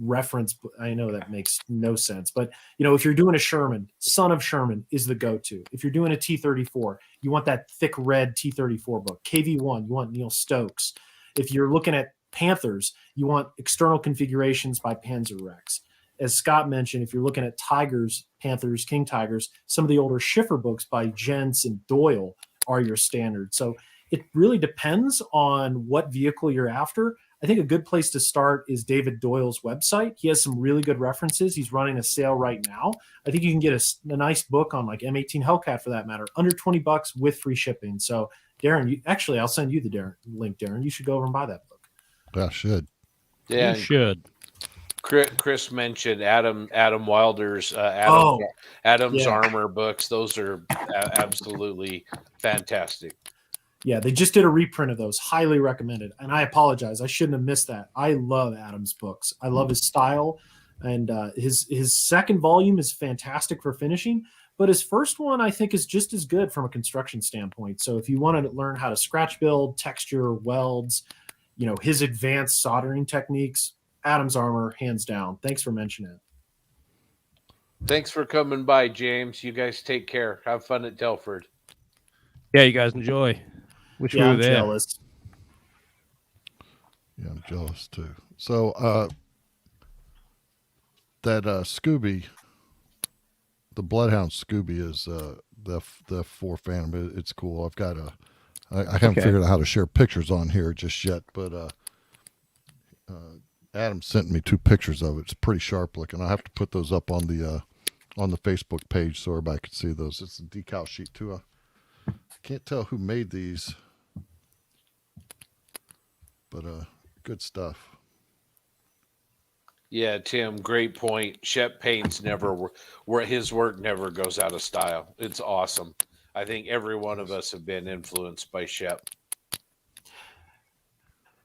reference. I know that makes no sense, but if you're doing a Sherman, Son of Sherman is the go-to. If you're doing a T-34, you want that thick red T-34 book. KV-1, you want Neil Stokes. If you're looking at Panthers, you want external configurations by Panzer Rex. As Scott mentioned, if you're looking at Tigers, Panthers, King Tigers, some of the older Schiffer books by Jentz and Doyle are your standard. So it really depends on what vehicle you're after. I think a good place to start is David Doyle's website. He has some really good references. He's running a sale right now. I think you can get a nice book on like M18 Hellcat for that matter, under $20 with free shipping. So Darren, I'll send you the link, Darren. You should go over and buy that book.
I should.
Yeah,
You should.
Chris mentioned Adam Wilder's Adam's
yeah.
Armor books. Those are absolutely fantastic.
Yeah, they just did a reprint of those. Highly recommended. And I apologize. I shouldn't have missed that. I love Adam's books. I love his style. And his second volume is fantastic for finishing. But his first one, I think, is just as good from a construction standpoint. So if you want to learn how to scratch build, texture, welds, his advanced soldering techniques, Adam's Armor, hands down. Thanks for mentioning it.
Thanks for coming by, James. You guys take care. Have fun at Telford.
Yeah, you guys enjoy. Wish we
Yeah,
were
I'm
there.
jealous.
Yeah, I'm jealous too. So that Scooby, the Bloodhound Scooby is the 4 Phantom. It's cool. I've got I haven't figured out how to share pictures on here just yet, but Adam sent me 2 pictures of it. It's pretty sharp looking. I have to put those up on the Facebook page so everybody can see those. It's a decal sheet too. I can't tell who made these, but good stuff.
Yeah, Tim, great point. Shep paints his work never goes out of style. It's awesome. I think every one of us have been influenced by Shep.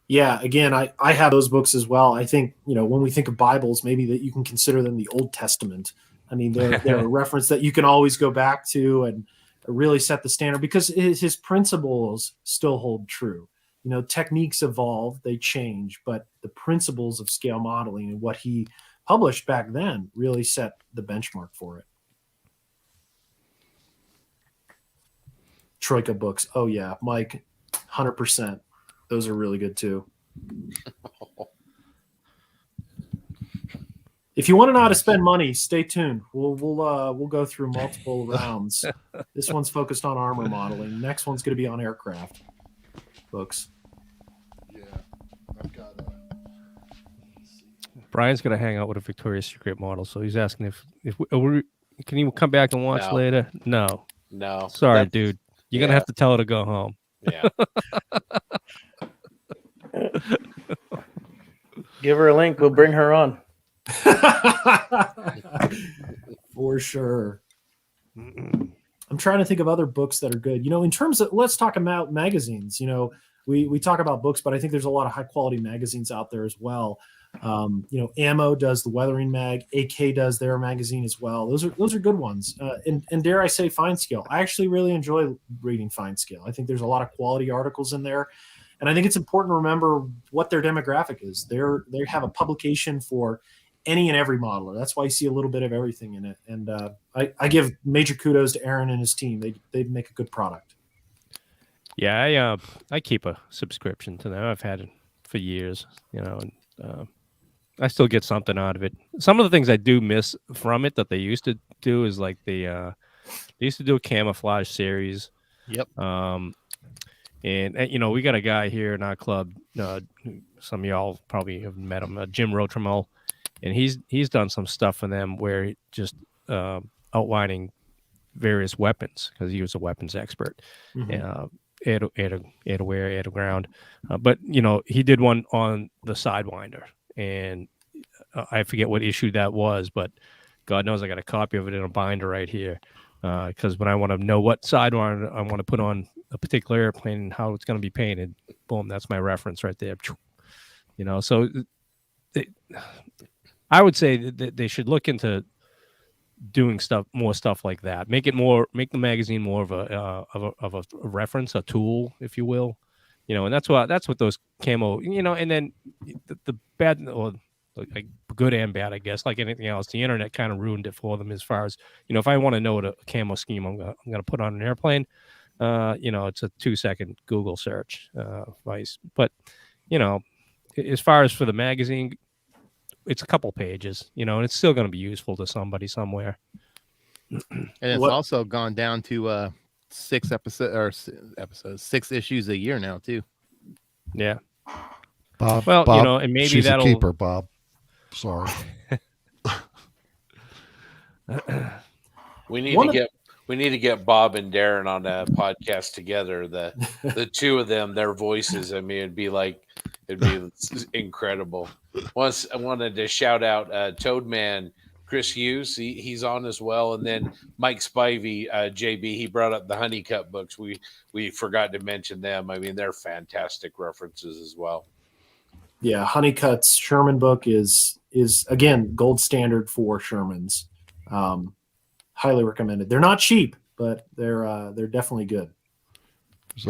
Yeah, again, I have those books as well. I think, when we think of Bibles, maybe that you can consider them the Old Testament. I mean, they're a reference that you can always go back to and really set the standard because his principles still hold true. Techniques evolve, they change, but the principles of scale modeling and what he published back then really set the benchmark for it. Troika books. Oh yeah, Mike, 100%. Those are really good too. If you want to know how to spend money, stay tuned. We'll go through multiple rounds. This one's focused on armor modeling. Next one's going to be on aircraft books.
Yeah, I've got.
Brian's gonna hang out with a Victoria's Secret model, so he's asking if can you come back and watch
No.
later? No,
That's-
sorry, dude. You're gonna
yeah.
have to tell her to go home.
Yeah.
Give her a link. We'll bring her on.
For sure. I'm trying to think of other books that are good. In terms of, let's talk about magazines. We talk about books, but I think there's a lot of high quality magazines out there as well. Ammo does the Weathering Mag, AK does their magazine as well. Those are good ones. And dare I say, Fine Scale. I actually really enjoy reading Fine Scale. I think there's a lot of quality articles in there, and I think it's important to remember what their demographic is. They have a publication for any and every modeler. That's why you see a little bit of everything in it. And I give major kudos to Aaron and his team. They make a good product.
Yeah, I keep a subscription to them. I've had it for years, and I still get something out of it. Some of the things I do miss from it that they used to do is like they used to do a camouflage series.
Yep.
And we got a guy here in our club. Some of y'all probably have met him, Jim Rotremel, and he's done some stuff for them where he just outlining various weapons because he was a weapons expert. Air to wear, air to ground. But he did one on the Sidewinder, and I forget what issue that was, but God knows I got a copy of it in a binder right here. Because when I want to know what Sidewinder I want to put on a particular airplane and how it's going to be painted, boom, that's my reference right there. So I would say that they should look into doing more stuff like that. Make the magazine more of a reference, a tool, if you will. And that's what those camo, and then the bad, or like good and bad, I guess, like anything else, the internet kind of ruined it for them as far as, if I want to know what a camo scheme I'm gonna put on an airplane, it's a 2-second Google search, Vice. But, as far as for the magazine, it's a couple pages, and it's still going to be useful to somebody somewhere.
And it's also gone down to 6 issues a year now too.
Yeah.
Bob,
Well,
Bob,
and maybe
she's
that'll
a keeper, Bob. Sorry.
We need to get Bob and Darren on a podcast together. The two of them, their voices. I mean, it'd be incredible. Once I wanted to shout out Toadman Chris Hughes. He's on as well, and then Mike Spivey, JB. He brought up the Honeycutt books. We forgot to mention them. I mean, they're fantastic references as well.
Yeah, Honeycutt's Sherman book is again gold standard for Shermans. Highly recommended. They're not cheap, but they're definitely good.
There's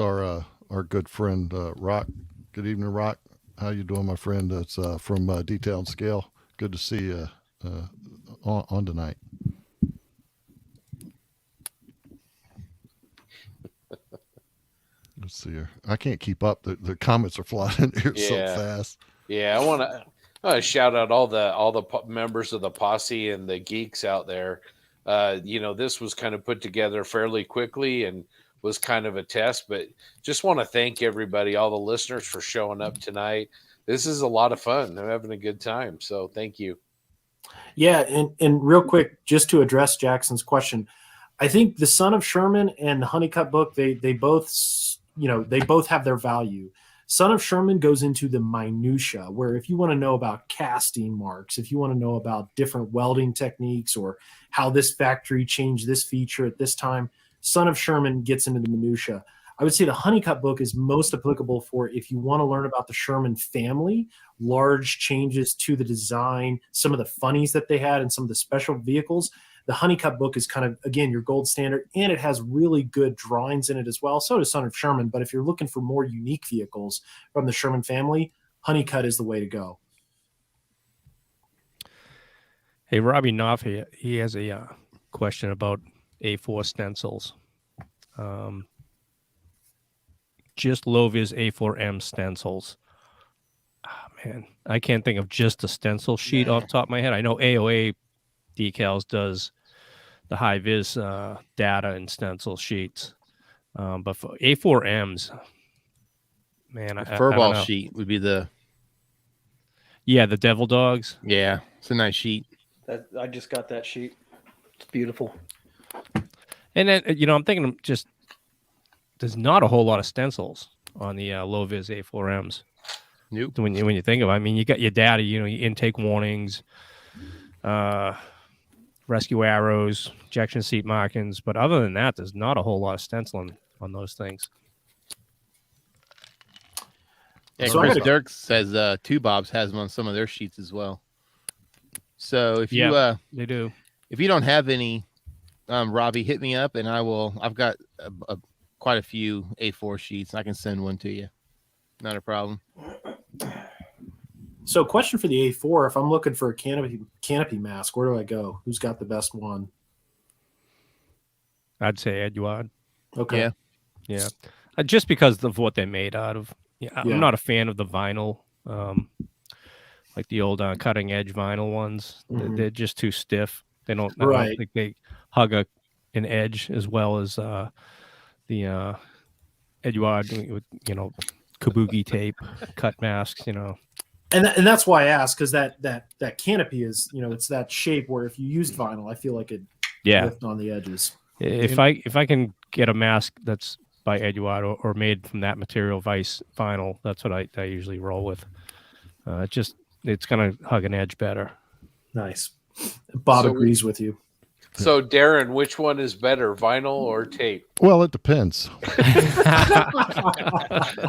our good friend Rock. Good evening, Rock. How you doing, my friend? It's from Detail and Scale. Good to see you on tonight. Let's see here. I can't keep up. The comments are flying in here so fast.
Yeah, I want to shout out all the members of the Posse and the geeks out there. This was kind of put together fairly quickly and was kind of a test, but just want to thank everybody, all the listeners, for showing up tonight. This is a lot of fun. I'm having a good time. So thank you.
Yeah. And real quick, just to address Jackson's question, I think the Son of Sherman and the Honeycutt book, they both have their value. Son of Sherman goes into the minutia, where if you want to know about casting marks, if you want to know about different welding techniques or how this factory changed this feature at this time, Son of Sherman gets into the minutia. I would say the Honeycutt book is most applicable for if you want to learn about the Sherman family, large changes to the design, some of the funnies that they had and some of the special vehicles. The Honeycutt book is kind of, again, your gold standard, and it has really good drawings in it as well. So does Son of Sherman. But if you're looking for more unique vehicles from the Sherman family, Honeycutt is the way to go.
Hey, Robbie Knopf, he has a question about A4 stencils. Just low-vis A4M stencils. Man, I can't think of just a stencil sheet off the top of my head. I know AOA Decals does the high-vis data and stencil sheets. But for A4Ms, man,
a furball sheet would be the
Devil Dogs.
Yeah, it's a nice sheet.
I just got that sheet. It's beautiful.
And then I'm thinking just there's not a whole lot of stencils on the low-vis A4Ms.
Nope.
When you think of it, I mean, you got your data, your intake warnings, rescue arrows, ejection seat markings, but other than that, there's not a whole lot of stenciling on those things.
Yeah, so Chris Dirks says Two Bobs has them on some of their sheets as well. So if you
they do.
If you don't have any, Robbie, hit me up and I've got quite a few A4 sheets. I can send one to you. Not a problem.
So question for the A4, if I'm looking for a canopy mask, where do I go? Who's got the best one?
I'd say Eduard.
Okay.
Yeah. Just because of what they're made out of. Yeah, I'm not a fan of the vinyl, like the old cutting edge vinyl ones. Mm-hmm. They're just too stiff. They don't. I don't think they hug an edge as well as the Eduard with kabuki tape cut masks.
And that's why I asked, because that canopy is it's that shape where if you used vinyl, I feel like it lift on the edges.
If I can get a mask that's by Eduard or made from that material, Vice vinyl, that's what I usually roll with. It's gonna hug an edge better.
Nice. Bob agrees with you.
So, Darren, which one is better, vinyl or tape?
Well, it depends.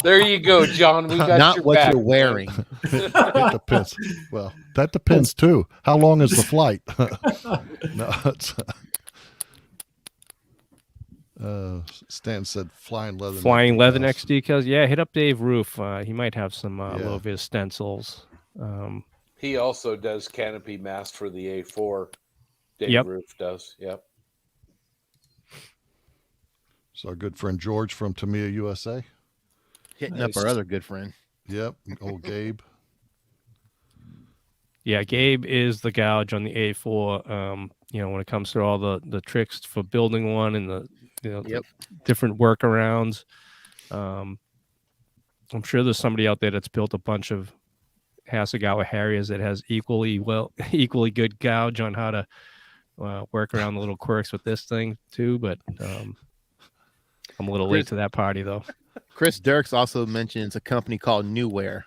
There you go, John. We got
Not
your
what
back,
you're
man.
wearing.
It depends. Well, that depends too. How long is the flight? No, it's. Stan said flying leather.
Flying leather
decals.
next decals. Yeah, hit up Dave Roof. He might have some
Yeah.
low vis stencils.
He also does canopy mast for the A4. Dave
Yep.
Roof does. Yep.
So our good friend George from Tamiya, USA.
Hitting
Nice.
up our other good friend.
Yep, old Gabe.
Yeah, Gabe is the gouge on the A4. When it comes to all the tricks for building one and the
Yep.
different workarounds. I'm sure there's somebody out there that's built a bunch of Hasegawa Harriers that has equally good gouge on how to work around the little quirks with this thing too. But I'm a little late to that party though.
Chris Dirks also mentions a company called Newware,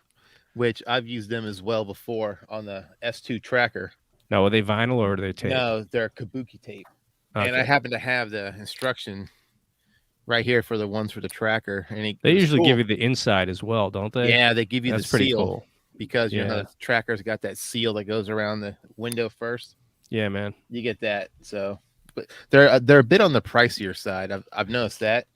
which I've used them as well before on the S2 tracker.
Now, are they vinyl or are they tape?
No, they're kabuki tape. And I
Okay.
happen to have the instruction right here for the ones for the tracker. And
They
it's
usually
cool.
give you the inside as well, don't they?
Yeah, they give you
That's
the
pretty
seal
cool.
because you know
Yeah.
the tracker's got that seal that goes around the window first.
Yeah, man.
You get that. So, but they're a bit on the pricier side. I've noticed that,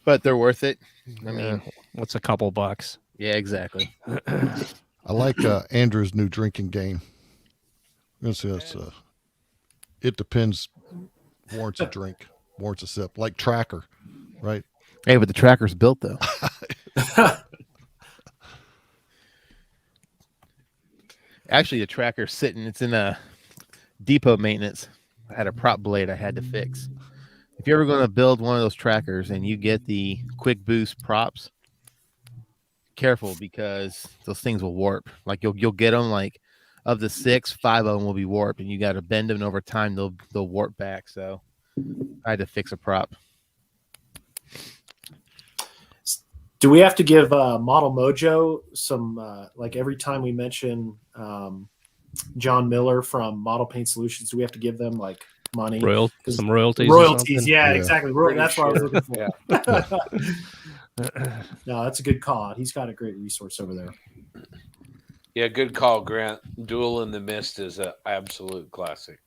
but they're worth it. I mean,
What's a couple bucks?
yeah, exactly.
I like Andrew's new drinking game. I'm gonna say it's, it depends. Warrants a drink, warrants a sip, like Tracker, right?
Hey, but the tracker's built though. Actually, the tracker's sitting. It's in a depot maintenance. I had a prop blade I had to fix. If you're ever going to build one of those trackers and you get the quick boost props, careful because those things will warp. Like you'll get them like of the 6, 5 of them will be warped, and you got to bend them. And over time, they'll warp back. So I had to fix a prop.
Do we have to give Model Mojo some like every time we mention John Miller from Model Paint Solutions? Do we have to give them like money?
Some royalties. or
Royalties,
something?
yeah,
Yeah.
exactly.
Pretty
That's what I was
sure.
looking for. No, that's a good call. He's got a great resource over there.
Yeah, good call, Grant. Duel in the Mist is an absolute classic.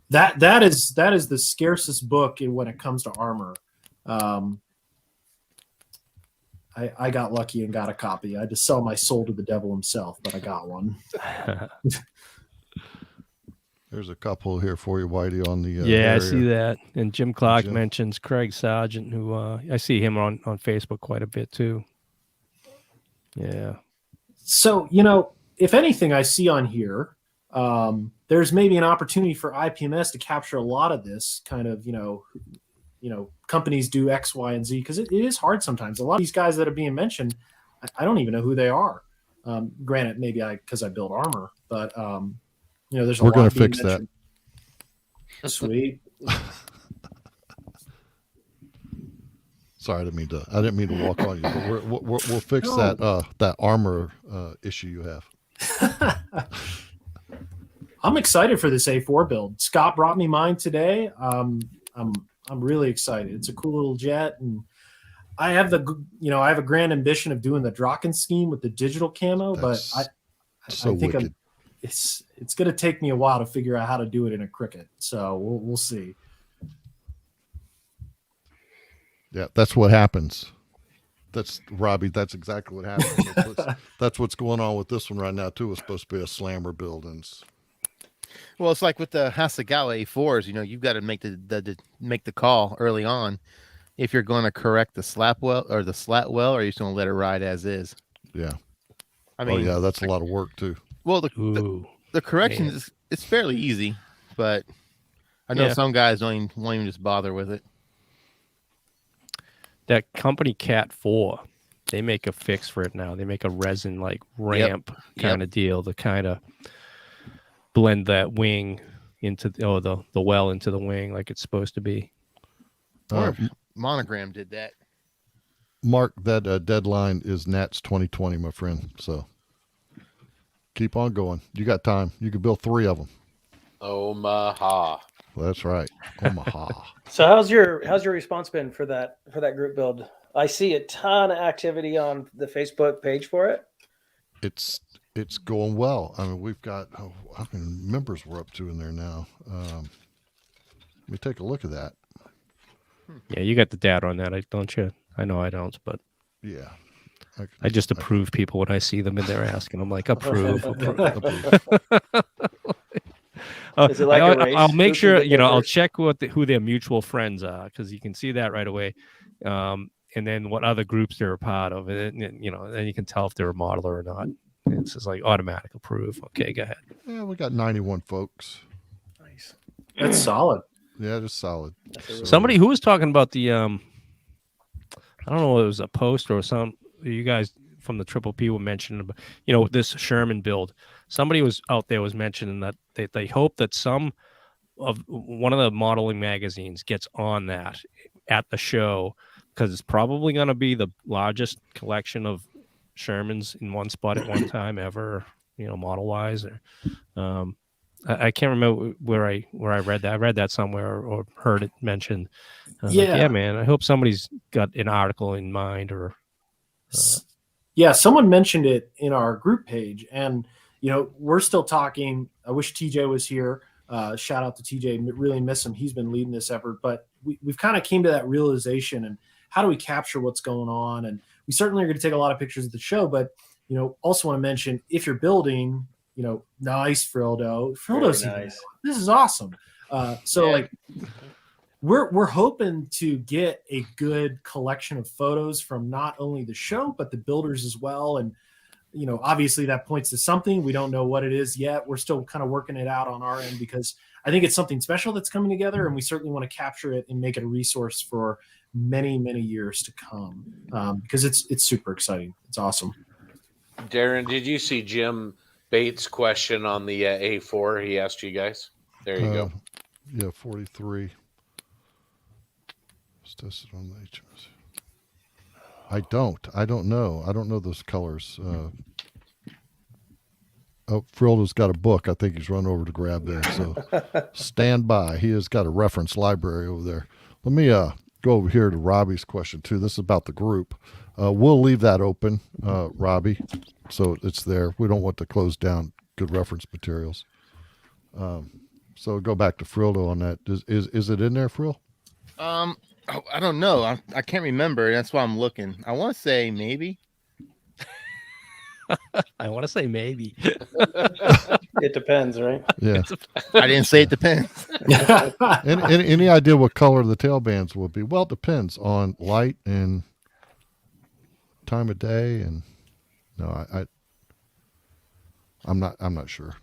That is the scarcest book when it comes to armor. I got lucky and got a copy. I had to sell my soul to the devil himself, but I got one.
There's a couple here for you, Whitey, on the
Yeah, I
area.
see that. And Jim Clark
Jim.
mentions Craig Sargent, who I see him on Facebook quite a bit too. Yeah.
So, if anything I see on here, there's maybe an opportunity for IPMS to capture a lot of this kind of, companies do X, Y, and Z, because it is hard sometimes. A lot of these guys that are being mentioned, I don't even know who they are. Granted, maybe because I build armor, but there's a
We're
lot
gonna
being
fix that.
mentioned. Sweet.
Sorry, I didn't mean to walk on you, but we'll fix
No.
that armor issue you have.
I'm excited for this A4 build. Scott brought me mine today. I'm really excited. It's a cool little jet, and I have I have a grand ambition of doing the Draken scheme with the digital camo,
That's
but
so
I think
wicked.
it's going to take me a while to figure out how to do it in a Qriket. So we'll see.
Yeah, that's what happens. That's Robbie. That's exactly what happens. That's what's going on with this one right now too. It's supposed to be a slammer build, and
Well, it's like with the Hasegawa A4s. You've got to make the call early on if you're going to correct the slap well or the slat well, or you're just going to let it ride as is.
yeah.
I mean,
Oh yeah, that's a lot of work too.
well, the
Ooh.
correction
man.
is it's fairly easy, but I know
Yeah.
some guys won't even just bother with it.
That company Cat 4, they make a fix for it now. They make a resin like ramp kind of deal to kind of blend that wing into the well into the wing like it's supposed to be.
Or if Monogram did that.
Mark, that deadline is Nats 2020, my friend. So keep on going. You got time. You can build 3 of them.
Omaha.
That's right, Omaha.
So how's your response been for that group build? I see a ton of activity on the Facebook page for it.
It's going well. I mean, we've got how many members we're up to in there now. Let me take a look at that.
Yeah, you got the data on that, don't you? I know I don't, but
Yeah,
I just approve people when I see them in there asking. I'm like, approve.
Is it like a race?
I'll make
Who can
sure,
get there
I'll
first?
check who their mutual friends are, because you can see that right away. And then what other groups they're a part of. And then you can tell if they're a modeler or not. It's just like automatic approve. Okay, go ahead.
Yeah, we got 91 folks.
Nice.
That's solid.
Yeah, just solid.
That's
Somebody who was talking about the, I don't know if it was a post or some, you guys from the Triple P were mentioning, this Sherman build. Somebody was out there was mentioning that they hope that one of the modeling magazines gets on that at the show, because it's probably going to be the largest collection of Shermans in one spot at one time ever, model wise. Or I can't remember where I read that. I read that somewhere or heard it mentioned.
Yeah.
Man, I hope somebody's got an article in mind or.
Yeah, someone mentioned it in our group page, and we're still talking. I wish TJ was here. Shout out to TJ. Really miss him. He's been leading this effort, but we've kind of came to that realization, and how do we capture what's going on? And we certainly are going to take a lot of pictures of the show, but also want to mention, if you're building, nice Frildo's
nice.
This is awesome. We're hoping to get a good collection of photos from not only the show, but the builders as well. And, obviously that points to something. We don't know what it is yet. We're still kind of working it out on our end, because I think it's something special that's coming together, and we certainly want to capture it and make it a resource for many, many years to come, because it's super exciting. It's awesome.
Darren, did you see Jim Bates' question on the A4? He asked you guys. There you go.
Yeah, 43. Tested on the HMS. I don't know. I don't know those colors. Frildo's got a book. I think he's run over to grab there. So stand by. He has got a reference library over there. Let me go over here to Robbie's question too. This is about the group. We'll leave that open, Robbie, so it's there. We don't want to close down good reference materials. So go back to Frildo on that. Is it in there, Frill?
I don't know. I can't remember. That's why I'm looking. I want to say maybe.
I want to say maybe.
It depends, right?
Yeah.
I didn't say it depends.
Any idea what color the tail bands will be? Well, it depends on light and time of day, and no, I'm not sure.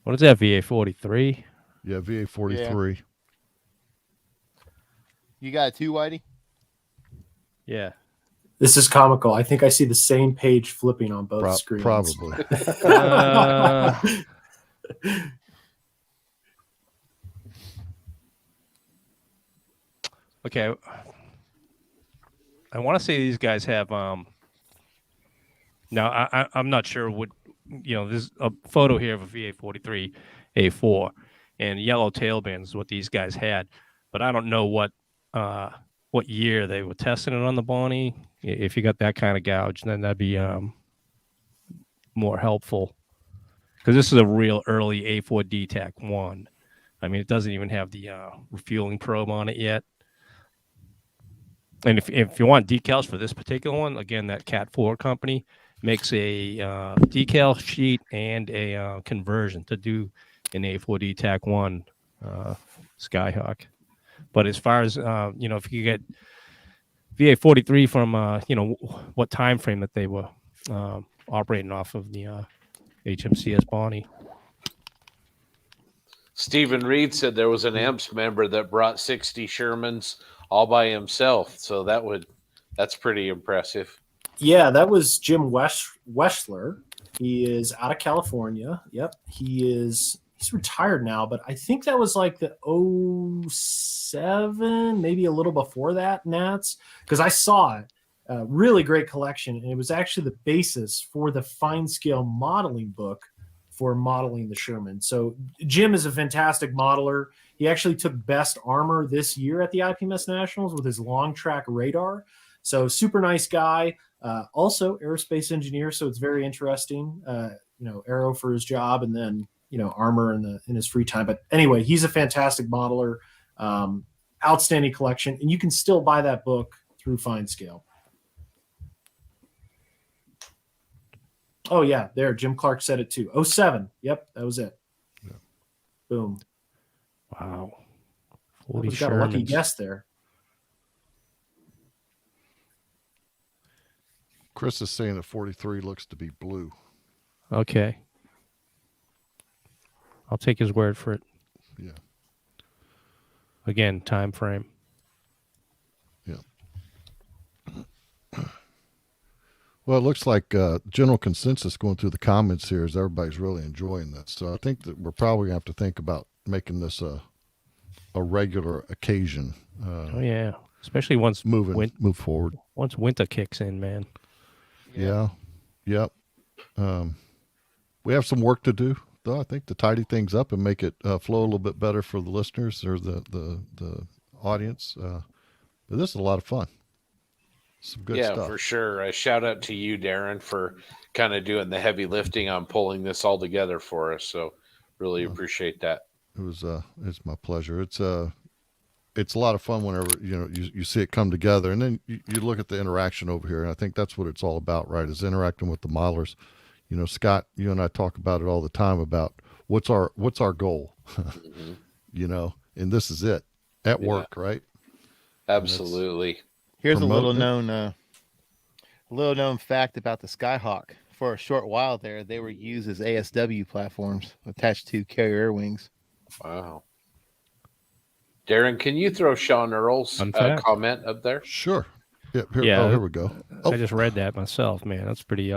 What is that, VA43?
Yeah, VA43.
Yeah. You got it too, Whitey?
Yeah.
This is comical. I think I see the same page flipping on both screens.
Probably.
Okay. I want to say these guys have now I'm not sure what there's a photo here of a VA43 A4 and yellow tail bands is what these guys had, but I don't know what year they were testing it on the Bonnie. If you got that kind of gouge, then that'd be more helpful, because this is a real early A4 DTAC 1. I mean, it doesn't even have the refueling probe on it yet. And if you want decals for this particular one, again, that Cat 4 company makes a decal sheet and a conversion to do an A4 DTAC 1 Skyhawk. But as far as if you get VA43 from what time frame that they were operating off of the HMCS Bonnie.
Stephen Reed said there was an AMPS member that brought 60 Shermans all by himself. So that's pretty impressive.
Yeah, that was Jim Weschler. He is out of California. Yep. He's retired now, but I think that was like the 07, maybe a little before that, Nats, because I saw it. Really great collection, and it was actually the basis for the fine scale modeling book for modeling the Sherman. So Jim is a fantastic modeler. He actually took best armor this year at the IPMS Nationals with his long track radar. So super nice guy. Also aerospace engineer. So it's very interesting, aero for his job and then, armor in his free time. But anyway, he's a fantastic modeler, outstanding collection. And you can still buy that book through Fine Scale. Oh yeah, there. Jim Clark said it too. 07. Yep, that was it. Yeah. Boom.
Wow.
We got a lucky guess there.
Chris is saying that 43 looks to be blue.
Okay. I'll take his word for it.
Yeah.
Again, time frame.
Yeah. Well, it looks like general consensus going through the comments here is everybody's really enjoying this. So I think that we're probably going to have to think about making this a regular occasion.
Oh yeah, especially once
move forward.
Once winter kicks in, man.
Yeah. Yep. We have some work to do, though. I think to tidy things up and make it flow a little bit better for the listeners or the audience. But this is a lot of fun. Some good stuff.
Yeah, for sure. A shout out to you, Darren, for kind of doing the heavy lifting on pulling this all together for us. So really appreciate that.
It's my pleasure. It's a lot of fun whenever you see it come together, and then you look at the interaction over here, and I think that's what it's all about, right? Is interacting with the modelers. Scott, you and I talk about it all the time about what's our goal,
mm-hmm.
And this is it at work, right?
Absolutely.
Here's a little known fact about the Skyhawk. For a short while there, they were used as ASW platforms attached to carrier wings.
Wow. Darren, can you throw Sean Earl's comment up there?
Sure. Here we go.
I just read that myself, man. That's pretty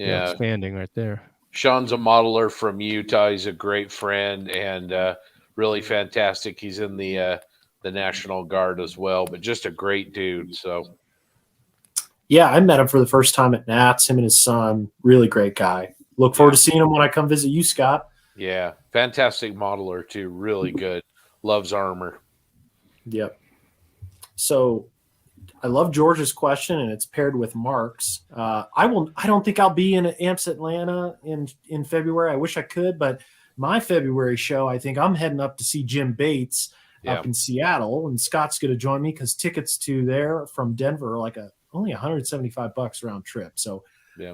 outstanding right there.
Sean's a modeler from Utah. He's a great friend and really fantastic. He's in the National Guard as well, but just a great dude. So
yeah, I met him for the first time at Nats, him and his son. Really great guy. Look forward to seeing him when I come visit you, Scott.
Yeah, fantastic modeler too. Really good. Loves armor.
Yep. So I love George's question, and it's paired with Mark's. I don't think I'll be in AMPS Atlanta in February. I wish I could, but my February show, I think I'm heading up to see Jim Bates up in Seattle, and Scott's going to join me because tickets to there from Denver are like only $175 round trip. So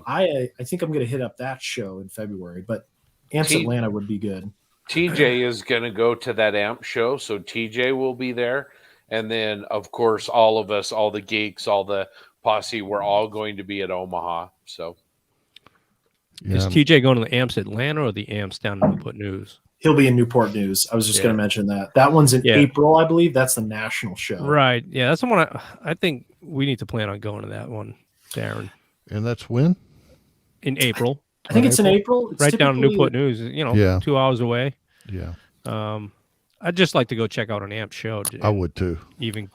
I think I'm going to hit up that show in February, but AMPS Atlanta would be good.
TJ is going to go to that AMP show, so TJ will be there. And then, of course, all of us, all the geeks, all the posse, we're all going to be at Omaha. So,
is TJ going to the AMPS Atlanta or the AMPS down in Newport News?
He'll be in Newport News. I was just going to mention that. That one's in April, I believe. That's the national show.
Right. Yeah, that's the one I think we need to plan on going to that one, Darren.
And that's when?
In April.
I think it's in April. It's
right down in Newport News, 2 hours away.
Yeah.
I'd just like to go check out an AMP show.
I would too.
Even,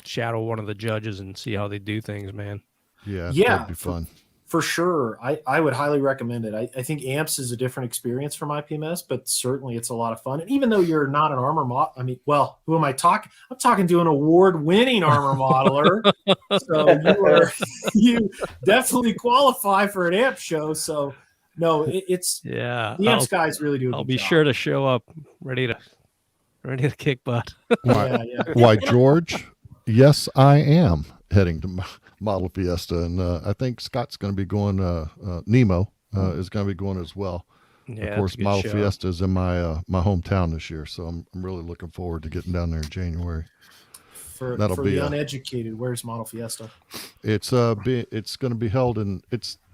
shadow one of the judges and see how they do things, man.
Yeah. That'd be fun.
For sure. I would highly recommend it. I think AMPS is a different experience from IPMS, but certainly it's a lot of fun. And even though you're not an armor who am I talking? I'm talking to an award-winning armor modeler. So you definitely qualify for an AMP show. So no, it's the AMPS guys really do a good
I'll be
job.
sure to show up ready to kick butt.
Why, George? Yes, I am heading to Model Fiesta, and I think Scott's going to be going. Nemo is going to be going as well.
Yeah,
of course, Model Fiesta is in my hometown this year, so I'm really looking forward to getting down there in January.
For the uneducated, where's Model Fiesta?
It's going to be held in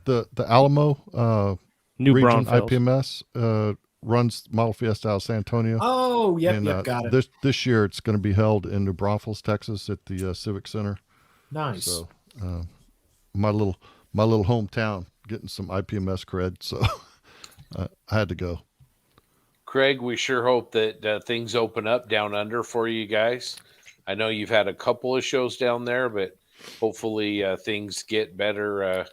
the Alamo
New
region.
Braunfels.
IPMS runs Model Fiesta out of San Antonio.
Oh, yep, got it.
This year it's going to be held in New Braunfels, Texas, at the Civic Center.
Nice.
So, my little hometown getting some IPMS cred, so I had to go.
Craig, we sure hope that things open up down under for you guys. I know you've had a couple of shows down there, but hopefully things get better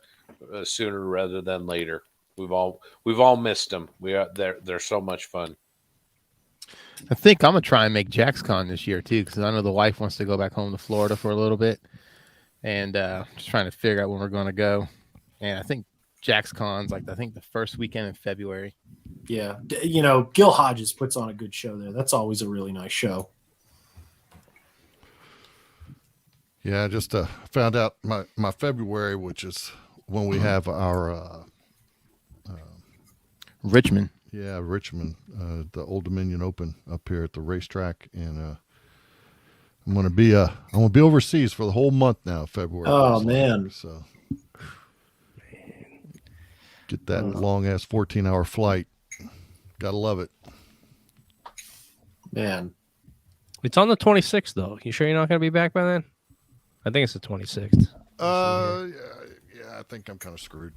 sooner rather than later. We've all missed them. They're so much fun.
I think I'm gonna try and make JaxCon this year too, because I know the wife wants to go back home to Florida for a little bit, and just trying to figure out when we're going to go. And I think JaxCon's like I think the first weekend in February.
Yeah, you know, Gil Hodges puts on a good show there. That's always a really nice show.
Yeah, I just found out my February, which is when we have our
Richmond.
Yeah, Richmond, the Old Dominion Open up here at the racetrack, and I'm gonna be overseas for the whole month now, February.
Oh man!
So get that long ass 14-hour flight. Gotta love it,
man.
It's on the 26th, though. You sure you're not going to be back by then? I think it's the 26th.
Yeah, I think I'm kind of screwed.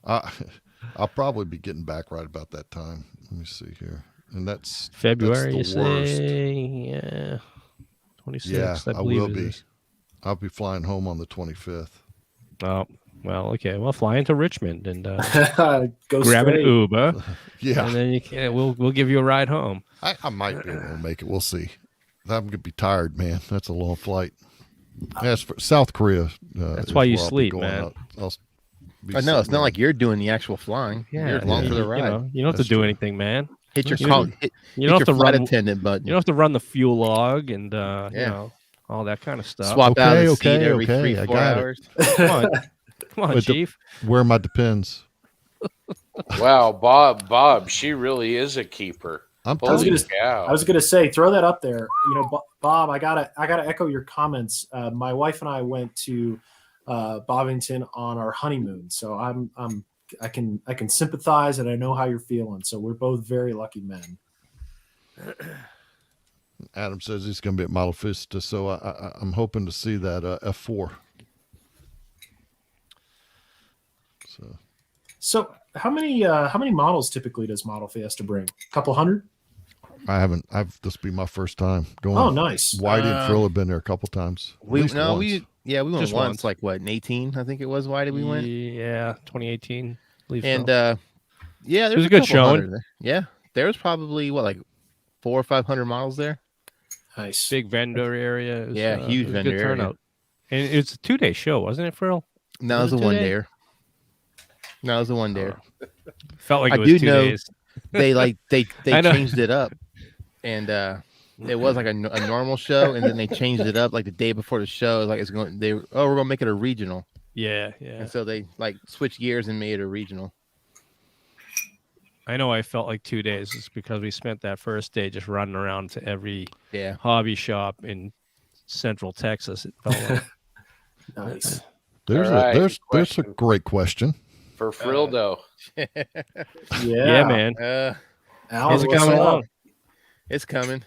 I'll probably be getting back right about that time. Let me see here, and that's
February.
That's
you
the worst.
say, yeah, 26th.
Yeah,
I
I
believe
will
it
be.
is.
I'll be flying home on the 25th.
Oh, well, okay. Well, fly into Richmond and
Go
grab an
straight.
Uber,
Yeah,
and then you can. We'll give you a ride home.
I might be able to make it. We'll see. I'm gonna be tired, man. That's a long flight. As for South Korea,
That's
is
why you
where I'll be
sleep,
going.
man.
I'll be
I know it's
sitting
not
there.
like you're doing the actual flying. You're along for the ride.
You don't have
That's
to do
true.
anything, man.
Hit your
You
call.
don't-
Hit
You don't
your
have to
flight
run.
attendant button.
You don't have to run the fuel log and you
Yeah.
know, all that kind of stuff.
Swap out
Okay,
the
okay,
seat every
okay,
3-4
I got it.
hours.
Come on,
But the-
Chief.
Where are my depends?
Wow, Bob, she really is a keeper.
I'm
I was
Holy
telling you.
cow.
I was gonna say, throw that up there. You know, Bob, I gotta echo your comments. My wife and I went to Bovington on our honeymoon, so I can sympathize, and I know how you're feeling. So we're both very lucky men.
Adam says he's going to be at Model Vista, so I'm hoping to see that F4.
So how many models typically does Model Fiesta bring? A couple hundred?
This will be my first time going.
Oh, nice.
Whitey and Frill have been there a couple times. At
We
least once.
we went
Just
once,
once.
like what, in 18, I think it was. Why did we went?
Yeah, 2018. Believe
And
so.
yeah, there
was
was
a good
couple
showing.
hundred there. Yeah, there was probably what, like 400 or 500 models there.
Nice.
Big vendor area. It was,
Yeah, huge
it was a
vendor
good
area.
turnout. And it's a 2-day show, wasn't it, Frill?
No, it
Was
was
it
a one
2 day?
dayer. No, it was a one dayer.
Felt like
I
it was
do
2
know-
days.
They
I know.
changed it up, and it was like a normal show, and then they changed it up like the day before the show. Like we're gonna make it a regional,
Yeah.
and so they like switched gears and made it a regional.
I know I felt like 2 days. It's because we spent that first day just running around to every
Yeah,
hobby shop in Central Texas. It felt like.
Nice.
There's
All right,
there's a
question.
great question.
For Frildo.
Yeah, man.
Alan,
How's it
what's
coming
up?
along?
it's coming.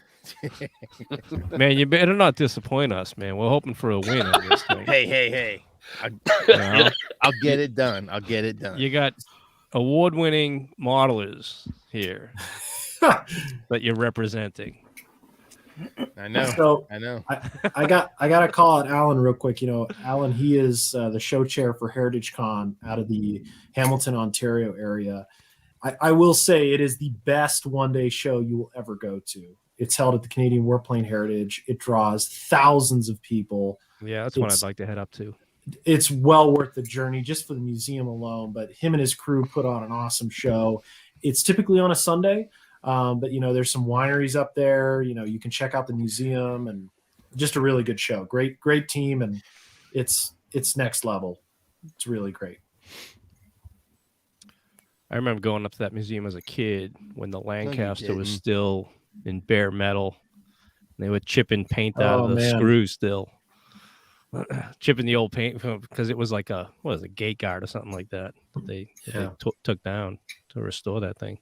Man, you better not disappoint us, man. We're hoping for a win on this thing.
Hey!
You know?
I'll get it done. I'll get it done.
You got award-winning modelers here that you're representing.
I know.
So
I know.
I got to call out Alan real quick. You know, Alan, he is the show chair for Heritage Con out of the Hamilton, Ontario area. I will say it is the best one-day show you will ever go to. It's held at the Canadian Warplane Heritage. It draws thousands of people.
Yeah, that's one I'd
It's-
like to head up to.
It's well worth the journey just for the museum alone. But him and his crew put on an awesome show. It's typically on a Sunday, but you know there's some wineries up there. You know you can check out the museum and just a really good show. Great team, and it's next level. It's really great.
I remember going up to that museum as a kid when the Lancaster was
didn't.
still in bare metal. They would chip and paint out
Oh,
of the
man.
screws still. Chipping the old paint because it was like a gate guard or something like that they took down to restore that thing.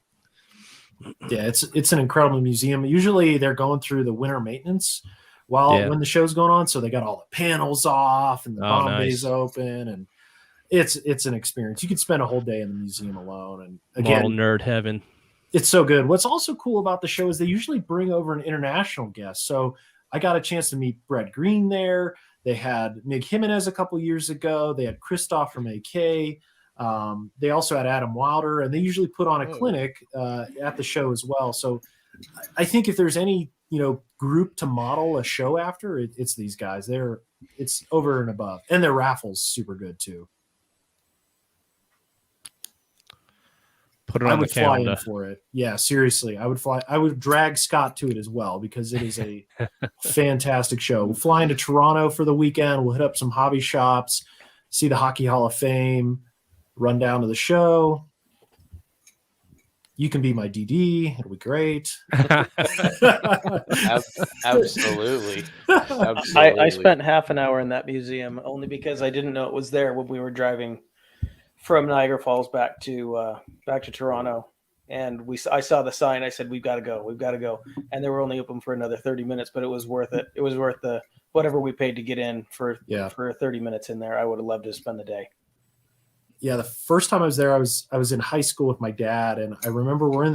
Yeah, it's an incredible museum. Usually they're going through the winter maintenance when the show's going on, so they got all the panels off and the bomb bays open, and it's an experience. You could spend a whole day in the museum alone. And again,
Model nerd heaven.
it's so good. What's also cool about the show is they usually bring over an international guest. So I got a chance to meet Brett Green there. They had Mig Jimenez a couple years ago. They had Christoph from AK. They also had Adam Wilder, and they usually put on a clinic at the show as well. So I think if there's any, group to model a show after, it's these guys. It's over and above, and their raffles super good too.
Put it
I
on the
would fly
calendar.
in for it. Yeah, seriously, I would fly. I would drag Scott to it as well because it is a fantastic show. We'll fly into Toronto for the weekend. We'll hit up some hobby shops, see the Hockey Hall of Fame, run down to the show. You can be my DD. It'll be great.
Absolutely.
I spent half an hour in that museum only because I didn't know it was there when we were driving from Niagara Falls back to Toronto, and I saw the sign. I said, we've got to go, and they were only open for another 30 minutes, but it was worth it. It was worth the whatever we paid to get in for 30 minutes in there. I would have loved to spend the day.
Yeah, the first time I was there, I was in high school with my dad, and I remember we're in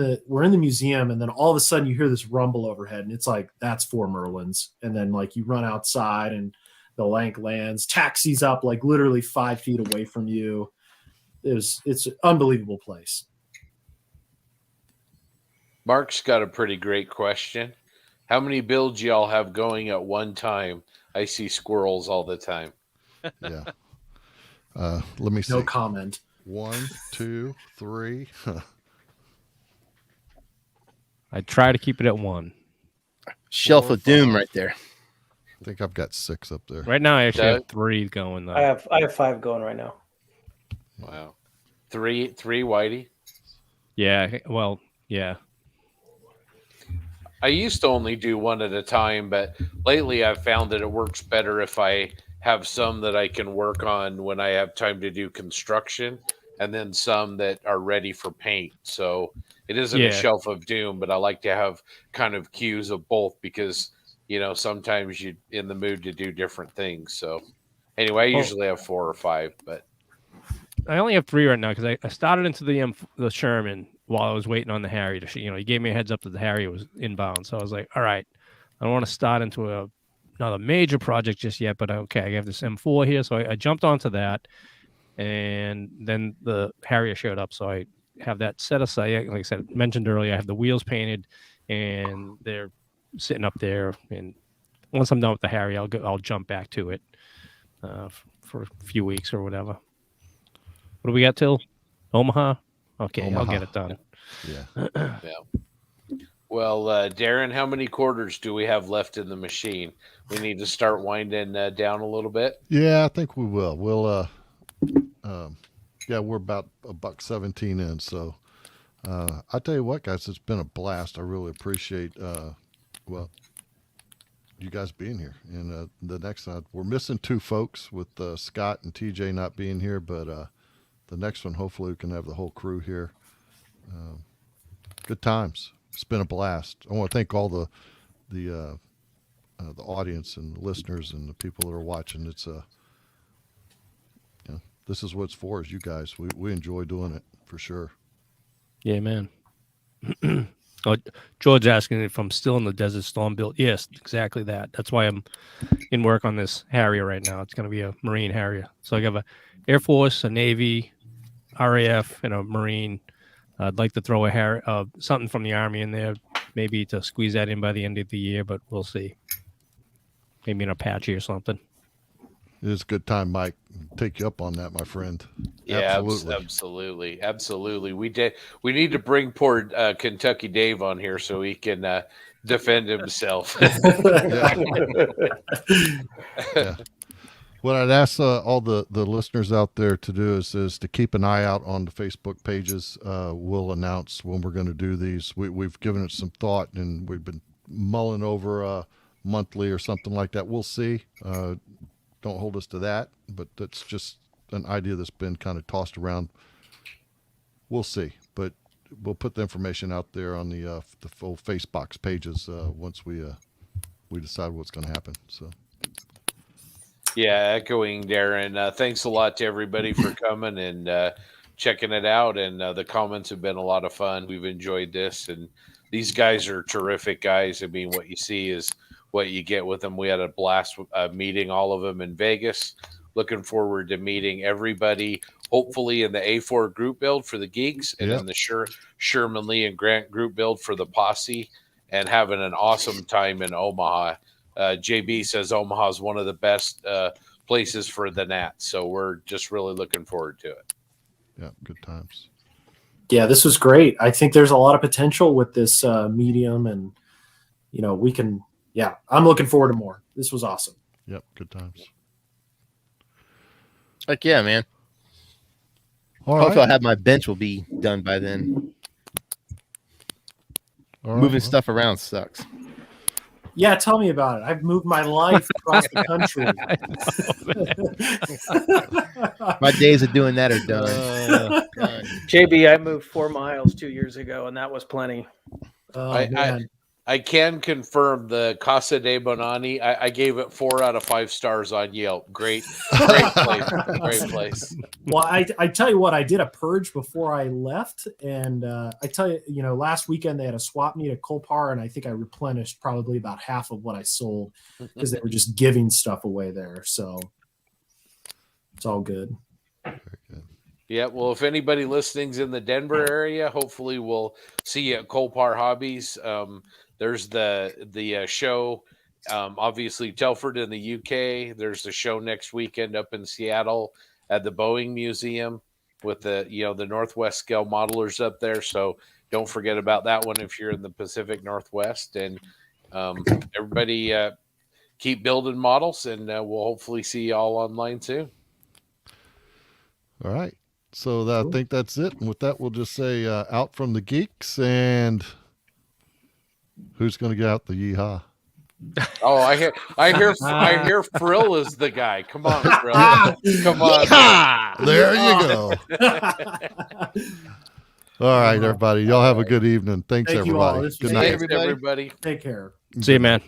the museum, and then all of a sudden you hear this rumble overhead, and it's like, that's 4 Merlins, and then like you run outside, and the Lank lands, taxis up like literally 5 feet away from you. It's an unbelievable place.
Mark's got a pretty great question. How many builds y'all have going at one time? I see squirrels all the time.
Yeah. Let me see.
No comment.
1, 2, 3.
I try to keep it at 1.
Shelf of Doom right there.
I think I've got 6 up there.
Right now, I actually have 3 going. Though.
I have 5 going right now.
Wow. 3, Whitey?
Yeah. Well, yeah.
I used to only do 1 at a time, but lately I've found that it works better if I have some that I can work on when I have time to do construction, and then some that are ready for paint. So it isn't a shelf of doom, but I like to have kind of cues of both because, sometimes you're in the mood to do different things. So anyway, I usually have 4 or 5, but
I only have 3 right now because I started into the Sherman while I was waiting on the Harry to, he gave me a heads up that the Harry was inbound. So I was like, all right, I don't want to start into another major project just yet, but okay, I have this M4 here. So I jumped onto that, and then the Harrier showed up. So I have that set aside. Like I said, mentioned earlier, I have the wheels painted and they're sitting up there. And once I'm done with the Harrier, I'll jump back to it for a few weeks or whatever. What do we got till Omaha? Okay,
Omaha.
I'll get it done.
Yeah.
yeah. Well, Darren, how many quarters do we have left in the machine? We need to start winding down a little bit.
Yeah, I think we will. We'll, we're about $1.17 in. So, I tell you what, guys, it's been a blast. I really appreciate, you guys being here. And the next one, we're missing 2 folks with Scott and TJ not being here, but the next one, hopefully, we can have the whole crew here. Good times. It's been a blast. I want to thank all the audience and the listeners and the people that are watching. It's this is what it's for, is you guys. We enjoy doing it for sure.
Yeah, man. George asking if I'm still in the Desert Storm build. Yes, exactly that. That's why I'm in work on this Harrier right now. It's going to be a Marine Harrier. So I have a Air Force, a Navy, RAF, and a Marine. I'd like to throw something from the Army in there, maybe to squeeze that in by the end of the year, but we'll see. Maybe an Apache or something.
It is a good time, Mike. Take you up on that, my friend.
Yeah, absolutely. We need to bring poor Kentucky Dave on here so he can defend himself.
Yeah. What I'd ask all the listeners out there to do is to keep an eye out on the Facebook pages. We'll announce when we're going to do these. We've given it some thought, and we've been mulling over monthly or something like that. We'll see. Don't hold us to that, but that's just an idea that's been kind of tossed around. We'll see, but we'll put the information out there on the full Facebox pages once we decide what's going to happen. So.
Yeah, echoing Darren. Thanks a lot to everybody for coming and checking it out. And the comments have been a lot of fun. We've enjoyed this, and these guys are terrific guys. I mean, what you see is what you get with them. We had a blast meeting all of them in Vegas. Looking forward to meeting everybody, hopefully in the A4 group build for the geeks, and then the Sherman Lee and Grant group build for the Posse, and having an awesome time in Omaha. JB says Omaha is one of the best places for the Nats, so we're just really looking forward to it.
Yeah, good times.
Yeah, this was great. I think there's a lot of potential with this medium, and we can. Yeah, I'm looking forward to more. This was awesome.
Yep, good times.
Heck yeah, man.
All
Hopefully I'll
right.
have my bench will be done by then.
All right.
Moving stuff around sucks.
Yeah, tell me about it. I've moved my life across the country.
My days of doing that are done. Done.
JB, I moved 4 miles 2 years ago, and that was plenty.
Oh,
I
man.
I can confirm the Casa de Bonani. I gave it 4 out of 5 stars on Yelp. Great place. Great place.
Well, I tell you what, I did a purge before I left, and I tell you, last weekend they had a swap meet at Colpar, and I think I replenished probably about half of what I sold because they were just giving stuff away there. So it's all good.
Very good.
Yeah, well, if anybody listening's in the Denver area, hopefully we'll see you at Colpar Hobbies. There's the show, obviously Telford in the UK. There's a show next weekend up in Seattle at the Boeing Museum with the Northwest scale modelers up there. So don't forget about that one if you're in the Pacific Northwest. And everybody keep building models, and we'll hopefully see you all online soon.
All right. So I think that's it. And with that, we'll just say out from the geeks, and who's going to get out the yeehaw?
Oh, I hear Frill is the guy. Come on, Frill. Come on.
There you go. All right, everybody. Y'all have a good evening. Thanks,
Thank you all.
everybody.
This was
Good
great.
night.
Thanks, everybody.
Take care.
See you, man.